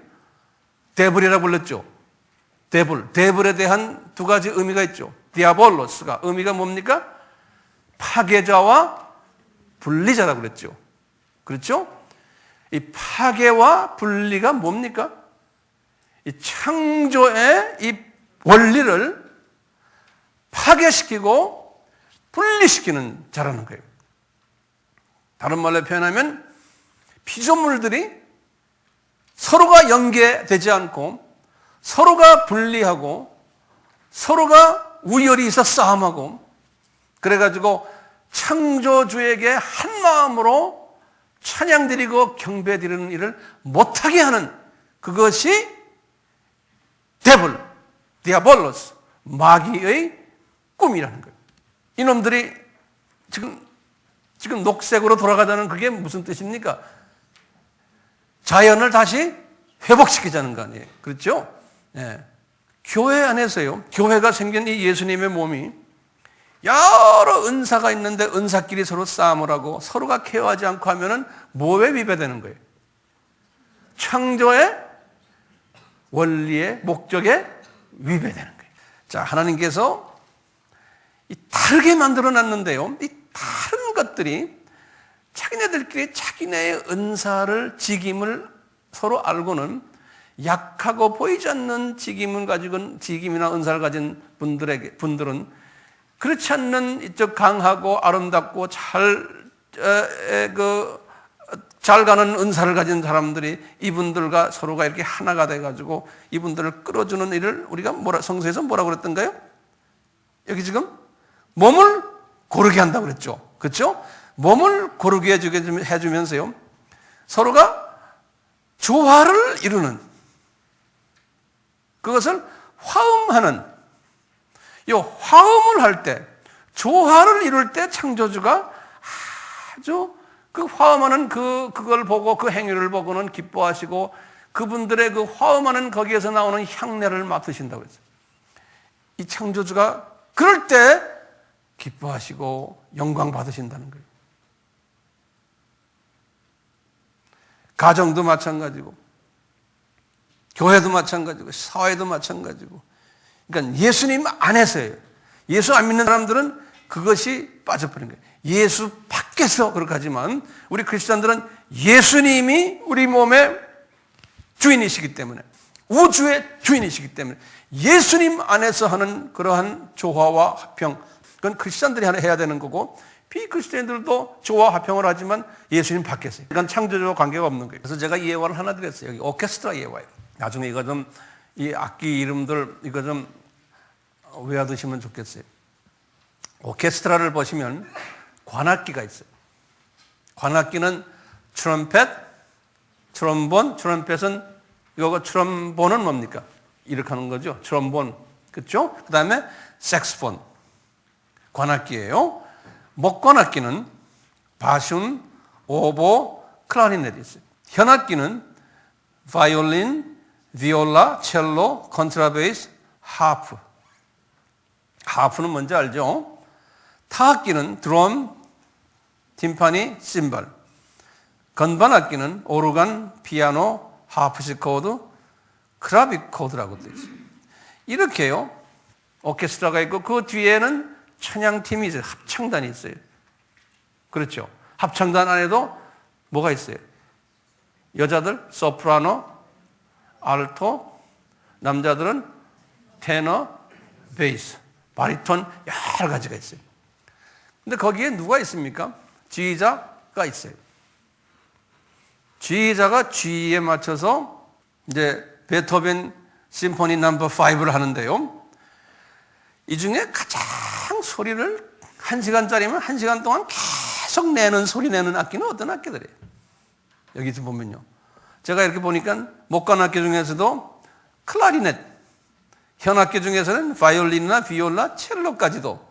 데블이라고 불렀죠. 데블에 대한 두 가지 의미가 있죠. 디아볼로스가 의미가 뭡니까? 파괴자와 분리자라고 그랬죠. 그렇죠? 이 파괴와 분리가 뭡니까? 이 창조의 이 원리를 파괴시키고 분리시키는 자라는 거예요. 다른 말로 표현하면 피조물들이 서로가 연계되지 않고 서로가 분리하고 서로가 우열이 있어 싸움하고 그래가지고 창조주에게 한 마음으로 찬양드리고 경배드리는 일을 못하게 하는 그것이 데블, 디아볼로스, 마귀의 꿈이라는 거예요. 이놈들이 지금 녹색으로 돌아가자는 그게 무슨 뜻입니까? 자연을 다시 회복시키자는 거 아니에요. 그렇죠? 예. 교회 안에서요, 교회가 생긴 이 예수님의 몸이 여러 은사가 있는데 은사끼리 서로 싸움을 하고 서로가 케어하지 않고 하면은 뭐에 위배되는 거예요? 창조의 원리의 목적에 위배되는 거예요. 자, 하나님께서 이 다르게 만들어 놨는데요, 이 다른 것들이 자기네들끼리 자기네의 은사를, 직임을 서로 알고는 약하고 보이지 않는 직임이나 은사를 가진 분들은 그렇지 않는 이쪽 강하고 아름답고 잘 가는 은사를 가진 사람들이 이분들과 서로가 이렇게 하나가 돼가지고 이분들을 끌어주는 일을 우리가 성서에서 뭐라고 그랬던가요? 여기 지금 몸을 고르게 한다고 그랬죠. 그렇죠? 몸을 고르게 해주면서요, 서로가 조화를 이루는, 그것을 화음하는, 이 화음을 할 때, 조화를 이룰 때 창조주가 아주 그 화음하는 그걸 보고 그 행위를 보고는 기뻐하시고 그분들의 그 화음하는 거기에서 나오는 향내를 맡으신다고 했어요. 이 창조주가 그럴 때 기뻐하시고 영광 받으신다는 거예요. 가정도 마찬가지고 교회도 마찬가지고 사회도 마찬가지고, 그러니까 예수님 안에서예요. 예수 안 믿는 사람들은 그것이 빠져버린 거예요. 예수 밖에서 그렇게 하지만 우리 크리스찬들은 예수님이 우리 몸의 주인이시기 때문에, 우주의 주인이시기 때문에 예수님 안에서 하는 그러한 조화와 화평, 그건 크리스찬들이 해야 되는 거고 비크리스찬들도 조화 화평을 하지만 예수님 밖에서요. 그건 창조주와 관계가 없는 거예요. 그래서 제가 예화를 하나 드렸어요. 여기 오케스트라 예화예요. 나중에 이거 좀, 이 악기 이름들 이거 좀 외워두시면 좋겠어요. 오케스트라를 보시면 관악기가 있어요. 관악기는 트럼펫, 트럼본, 트럼펫은 이거, 트럼본은 뭡니까? 이렇게 하는 거죠. 트럼본. 그렇죠? 그 다음에 색스폰. 관악기예요. 목관악기는 바순, 오보, 클라리넷이 있어요. 현악기는 바이올린, 비올라, 첼로, 컨트라베이스, 하프. 하프는 뭔지 알죠? 타악기는 드럼, 팀파니, 심발. 건반악기는 오르간, 피아노, 하프시코드, 크라비코드라고 되어 있어요. 이렇게요, 오케스트라가 있고 그 뒤에는 찬양팀이 있어요. 합창단이 있어요. 그렇죠? 합창단 안에도 뭐가 있어요? 여자들 소프라노, 알토, 남자들은 테너, 베이스, 바리톤 여러 가지가 있어요. 근데 거기에 누가 있습니까? 지휘자가 있어요. 지휘자가 G에 맞춰서 이제 베토벤 심포니 넘버 5를 하는데요, 이 중에 가장 소리를 1시간짜리면 1시간 동안 계속 소리 내는 악기는 어떤 악기들이에요? 여기서 보면요, 제가 이렇게 보니까 목관악기 중에서도 클라리넷, 현악기 중에서는 바이올린이나 비올라, 첼로까지도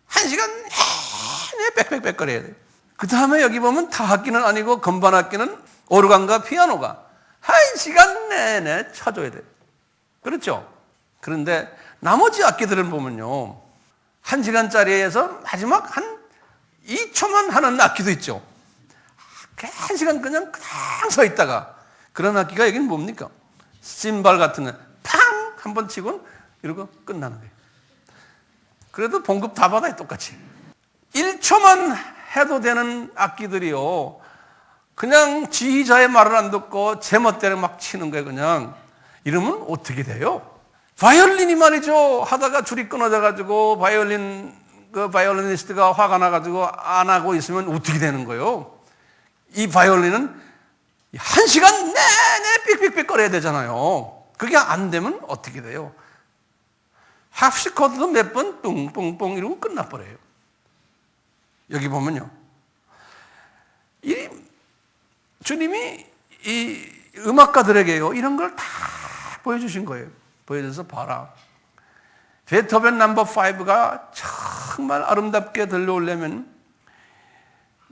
1시간 내내 빽빽빽 거려야 돼요. 그 다음에 여기 보면 타악기는 아니고 건반악기는 오르간과 피아노가 1시간 내내 쳐줘야 돼요. 그렇죠? 그런데 나머지 악기들은 보면요, 1시간짜리에서 마지막 한 2초만 하는 악기도 있죠. 1시간 그냥 서 있다가, 그런 악기가 여기는 뭡니까? 심발 같은 거 팡! 한번 치고 이러고 끝나는 거예요. 그래도 봉급 다 받아요, 똑같이. 1초만 해도 되는 악기들이요, 그냥 지휘자의 말을 안 듣고 제멋대로 막 치는 거예요, 그냥. 이러면 어떻게 돼요? 바이올린이 말이죠. 하다가 줄이 끊어져가지고 바이올리니스트가 화가 나가지고 안 하고 있으면 어떻게 되는 거예요? 이 바이올린은 1시간 내내 삑삑삑 거려야 되잖아요. 그게 안 되면 어떻게 돼요? 합시 코드도 몇 번 뿡뿡뿡 이러고 끝나버려요. 여기 보면요. 주님이 이 음악가들에게요, 이런 걸 다 보여주신 거예요. 보여줘서 봐라. 베토벤 넘버 5가 정말 아름답게 들려오려면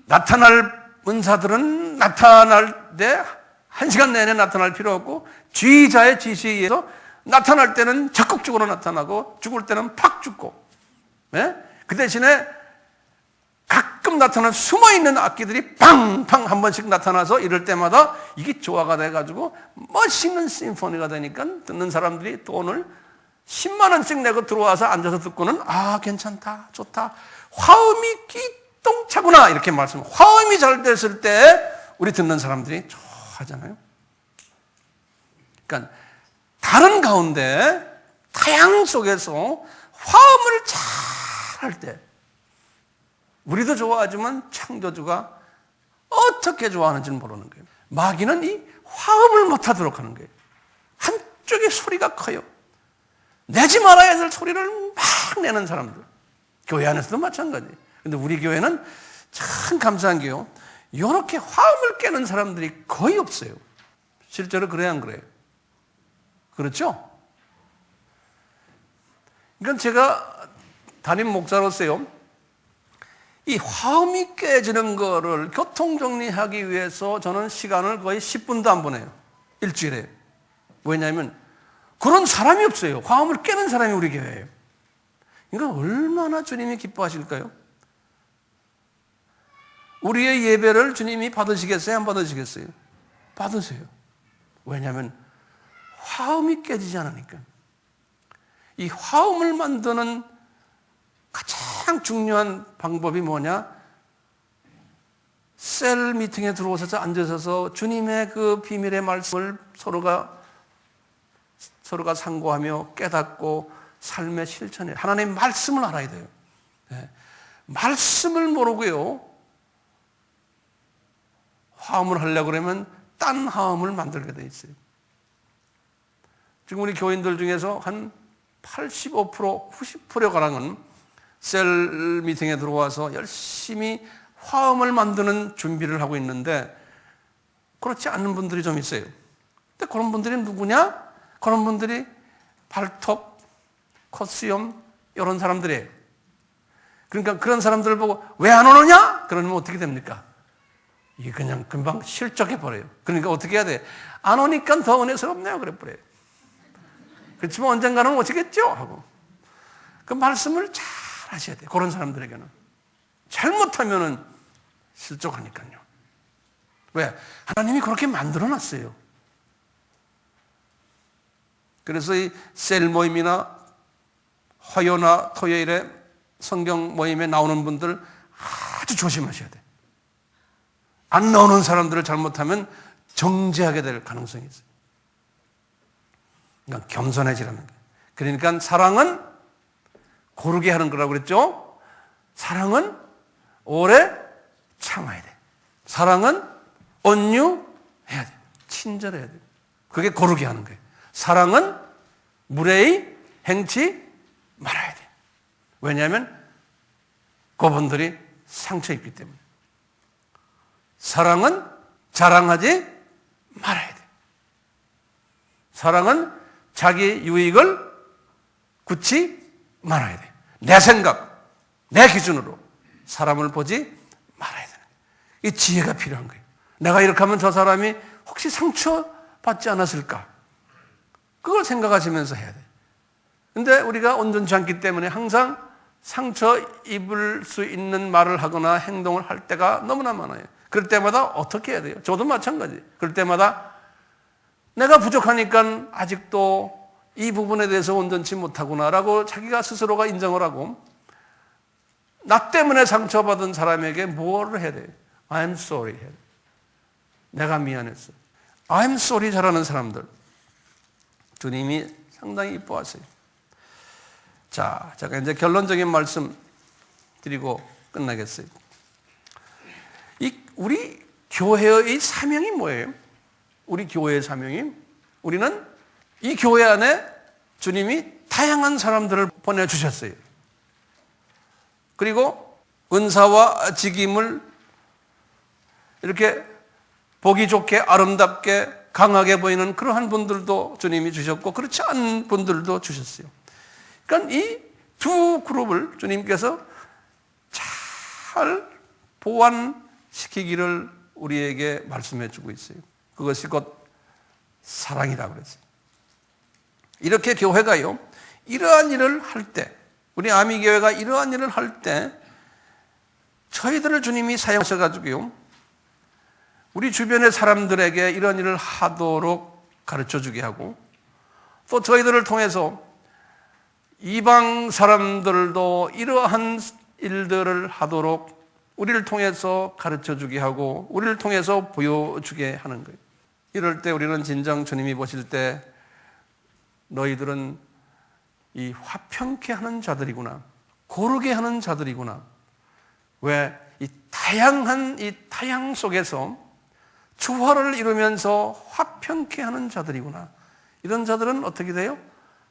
나타날 은사들은 나타날 때 1시간 내내 나타날 필요 없고 지휘자의 지시에 의해서 나타날 때는 적극적으로 나타나고 죽을 때는 팍 죽고, 네? 그 대신에 가끔 나타난 숨어있는 악기들이 팡팡 한 번씩 나타나서 이럴 때마다 이게 조화가 돼가지고 멋있는 심포니가 되니까 듣는 사람들이 돈을 10만 원씩 내고 들어와서 앉아서 듣고는 괜찮다, 좋다, 화음이 기똥차구나 이렇게 말씀. 화음이 잘 됐을 때 우리 듣는 사람들이 좋아하잖아요. 그러니까 다른 가운데 타양 속에서 화음을 잘 할 때 우리도 좋아하지만 창조주가 어떻게 좋아하는지는 모르는 거예요. 마귀는 이 화음을 못하도록 하는 거예요. 한쪽에 소리가 커요. 내지 말아야 될 소리를 막 내는 사람들. 교회 안에서도 마찬가지예요. 근데 우리 교회는 참 감사한 게요, 이렇게 화음을 깨는 사람들이 거의 없어요. 실제로 그래야 안 그래요? 그렇죠? 그러니까 제가 담임 목사로서요, 이 화음이 깨지는 거를 교통정리하기 위해서 저는 시간을 거의 10분도 안 보내요. 일주일에. 왜냐하면 그런 사람이 없어요. 화음을 깨는 사람이 우리 교회예요. 그러니까 얼마나 주님이 기뻐하실까요? 우리의 예배를 주님이 받으시겠어요? 안 받으시겠어요? 받으세요. 왜냐하면 화음이 깨지지 않으니까. 이 화음을 만드는 가장 중요한 방법이 뭐냐? 셀 미팅에 들어오셔서 앉으셔서 주님의 그 비밀의 말씀을 서로가 상고하며 깨닫고 삶의 실천에 하나님의 말씀을 알아야 돼요. 네. 말씀을 모르고요, 화음을 하려고 그러면 딴 화음을 만들게 돼 있어요. 지금 우리 교인들 중에서 한 85%, 90%가량은 셀 미팅에 들어와서 열심히 화음을 만드는 준비를 하고 있는데 그렇지 않은 분들이 좀 있어요. 근데 그런 분들이 누구냐? 그런 분들이 발톱, 콧수염 이런 사람들이에요. 그러니까 그런 사람들을 보고 왜 안 오느냐? 그러면 어떻게 됩니까? 이게 그냥 금방 실족해버려요. 그러니까 어떻게 해야 돼? 안 오니까 더 은혜스럽네요. 그래버려요. 그렇지만 언젠가는 오시겠죠? 하고. 그 말씀을 잘 하셔야 돼요. 그런 사람들에게는. 잘못하면은 실족하니까요. 왜? 하나님이 그렇게 만들어 놨어요. 그래서 이 셀 모임이나 화요나 토요일에 성경 모임에 나오는 분들 아주 조심하셔야 돼요. 안 나오는 사람들을 잘못하면 정죄하게 될 가능성이 있어요. 그러니까 겸손해지라는 거예요. 그러니까 사랑은 고르게 하는 거라고 그랬죠? 사랑은 오래 참아야 돼. 사랑은 온유해야 돼. 친절해야 돼. 그게 고르게 하는 거예요. 사랑은 무례히 행치 말아야 돼. 왜냐하면 그분들이 상처 입기 때문에. 사랑은 자랑하지 말아야 돼. 사랑은 자기 유익을 굳이 말아야 돼. 내 생각, 내 기준으로 사람을 보지 말아야 되는 거예요. 이 지혜가 필요한 거예요. 내가 이렇게 하면 저 사람이 혹시 상처받지 않았을까? 그걸 생각하시면서 해야 돼요. 근데 우리가 온전치 않기 때문에 항상 상처 입을 수 있는 말을 하거나 행동을 할 때가 너무나 많아요. 그럴 때마다 어떻게 해야 돼요? 저도 마찬가지. 그럴 때마다 내가 부족하니까 아직도 이 부분에 대해서 온전치 못하구나라고 자기가 스스로가 인정을 하고 나 때문에 상처받은 사람에게 뭐를 해야 돼요? I'm sorry 해야 돼요. 내가 미안했어. I'm sorry 잘하는 사람들 주님이 상당히 이뻐하세요. 자, 제가 이제 결론적인 말씀 드리고 끝나겠어요. 우리 교회의 사명이 뭐예요? 우리 교회의 사명이 우리는 이 교회 안에 주님이 다양한 사람들을 보내주셨어요. 그리고 은사와 직임을 이렇게 보기 좋게 아름답게 강하게 보이는 그러한 분들도 주님이 주셨고 그렇지 않은 분들도 주셨어요. 그러니까 이 두 그룹을 주님께서 잘 보완시키기를 우리에게 말씀해 주고 있어요. 그것이 곧 사랑이라고 그랬어요. 이렇게 교회가요, 이러한 일을 할 때, 우리 아미교회가 이러한 일을 할 때, 저희들을 주님이 사용하셔가지고요, 우리 주변의 사람들에게 이런 일을 하도록 가르쳐 주게 하고, 또 저희들을 통해서 이방 사람들도 이러한 일들을 하도록 우리를 통해서 가르쳐 주게 하고, 우리를 통해서 보여주게 하는 거예요. 이럴 때 우리는 진정 주님이 보실 때, 너희들은 이 화평케 하는 자들이구나. 고르게 하는 자들이구나. 왜? 이 다양한 이 타양 속에서 조화를 이루면서 화평케 하는 자들이구나. 이런 자들은 어떻게 돼요?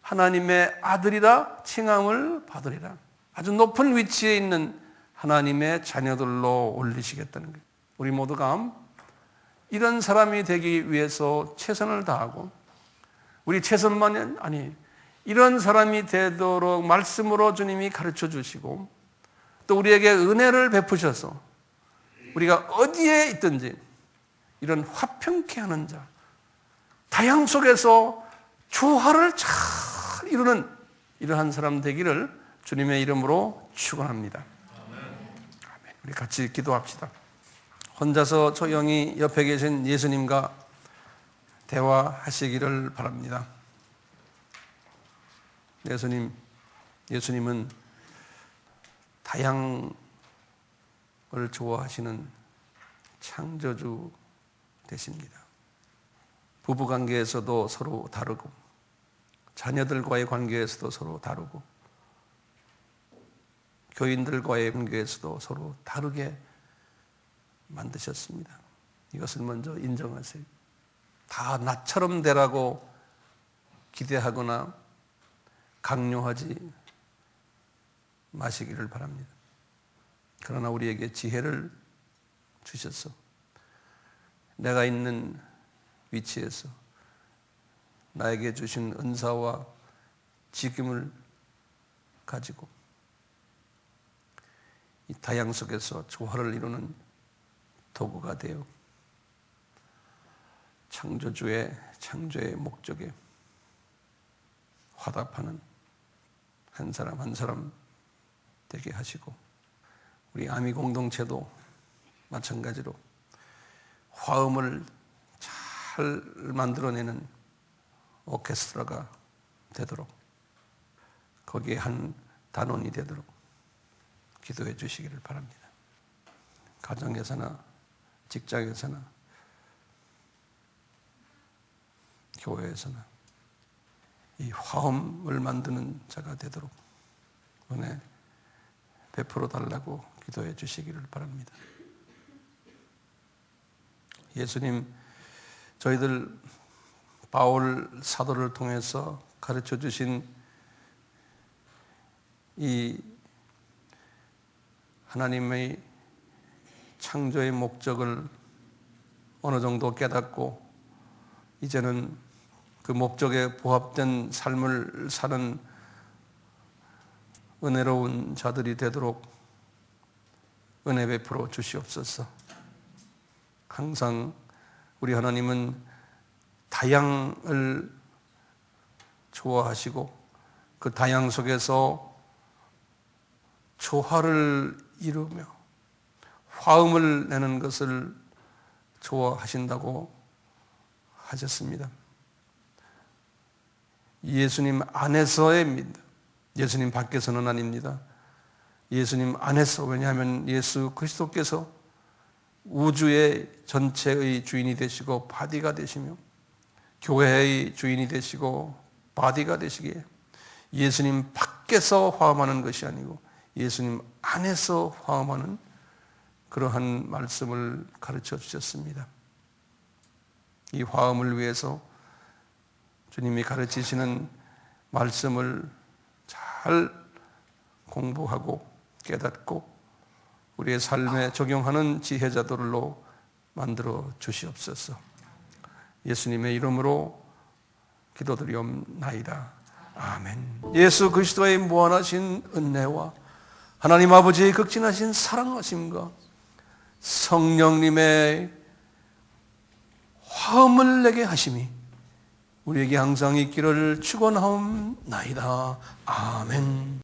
하나님의 아들이라 칭함을 받으리라. 아주 높은 위치에 있는 하나님의 자녀들로 올리시겠다는 거예요. 우리 모두가 이런 사람이 되기 위해서 최선을 다하고, 우리 최선만이 아니, 이런 사람이 되도록 말씀으로 주님이 가르쳐 주시고, 또 우리에게 은혜를 베푸셔서 우리가 어디에 있든지 이런 화평케 하는 자, 다양 속에서 조화를 잘 이루는 이러한 사람 되기를 주님의 이름으로 축원합니다. 아멘. 우리 같이 기도합시다. 혼자서 조용히 옆에 계신 예수님과 대화하시기를 바랍니다. 예수님은 다양을 좋아하시는 창조주 되십니다. 부부관계에서도 서로 다르고, 자녀들과의 관계에서도 서로 다르고, 교인들과의 관계에서도 서로 다르게 만드셨습니다. 이것을 먼저 인정하세요. 다 나처럼 되라고 기대하거나 강요하지 마시기를 바랍니다. 그러나 우리에게 지혜를 주셔서 내가 있는 위치에서 나에게 주신 은사와 직임을 가지고 이 다양 속에서 조화를 이루는 도구가 되어 창조의 목적에 화답하는 한 사람 한 사람 되게 하시고, 우리 아미 공동체도 마찬가지로 화음을 잘 만들어내는 오케스트라가 되도록, 거기에 한 단원이 되도록 기도해 주시기를 바랍니다. 가정에서나 직장에서나 교회에서나 이 화음을 만드는 자가 되도록 은혜 베풀어 달라고 기도해 주시기를 바랍니다. 예수님, 저희들 바울 사도를 통해서 가르쳐 주신 이 하나님의 창조의 목적을 어느 정도 깨닫고 이제는 그 목적에 부합된 삶을 사는 은혜로운 자들이 되도록 은혜 베풀어 주시옵소서. 항상 우리 하나님은 다양을 좋아하시고 그 다양 속에서 조화를 이루며 화음을 내는 것을 좋아하신다고 하셨습니다. 예수님 안에서입니다. 예수님 밖에서는 아닙니다. 예수님 안에서, 왜냐하면 예수 그리스도께서 우주의 전체의 주인이 되시고 바디가 되시며 교회의 주인이 되시고 바디가 되시기에 예수님 밖에서 화음하는 것이 아니고 예수님 안에서 화음하는 그러한 말씀을 가르쳐 주셨습니다. 이 화음을 위해서 주님이 가르치시는 말씀을 잘 공부하고 깨닫고 우리의 삶에 적용하는 지혜자들로 만들어 주시옵소서. 예수님의 이름으로 기도드리옵나이다. 아멘. 예수 그리스도의 무한하신 은혜와 하나님 아버지의 극진하신 사랑하심과 성령님의 화음을 내게 하심이 우리에게 항상 있기를 축원하옵나이다. 아멘.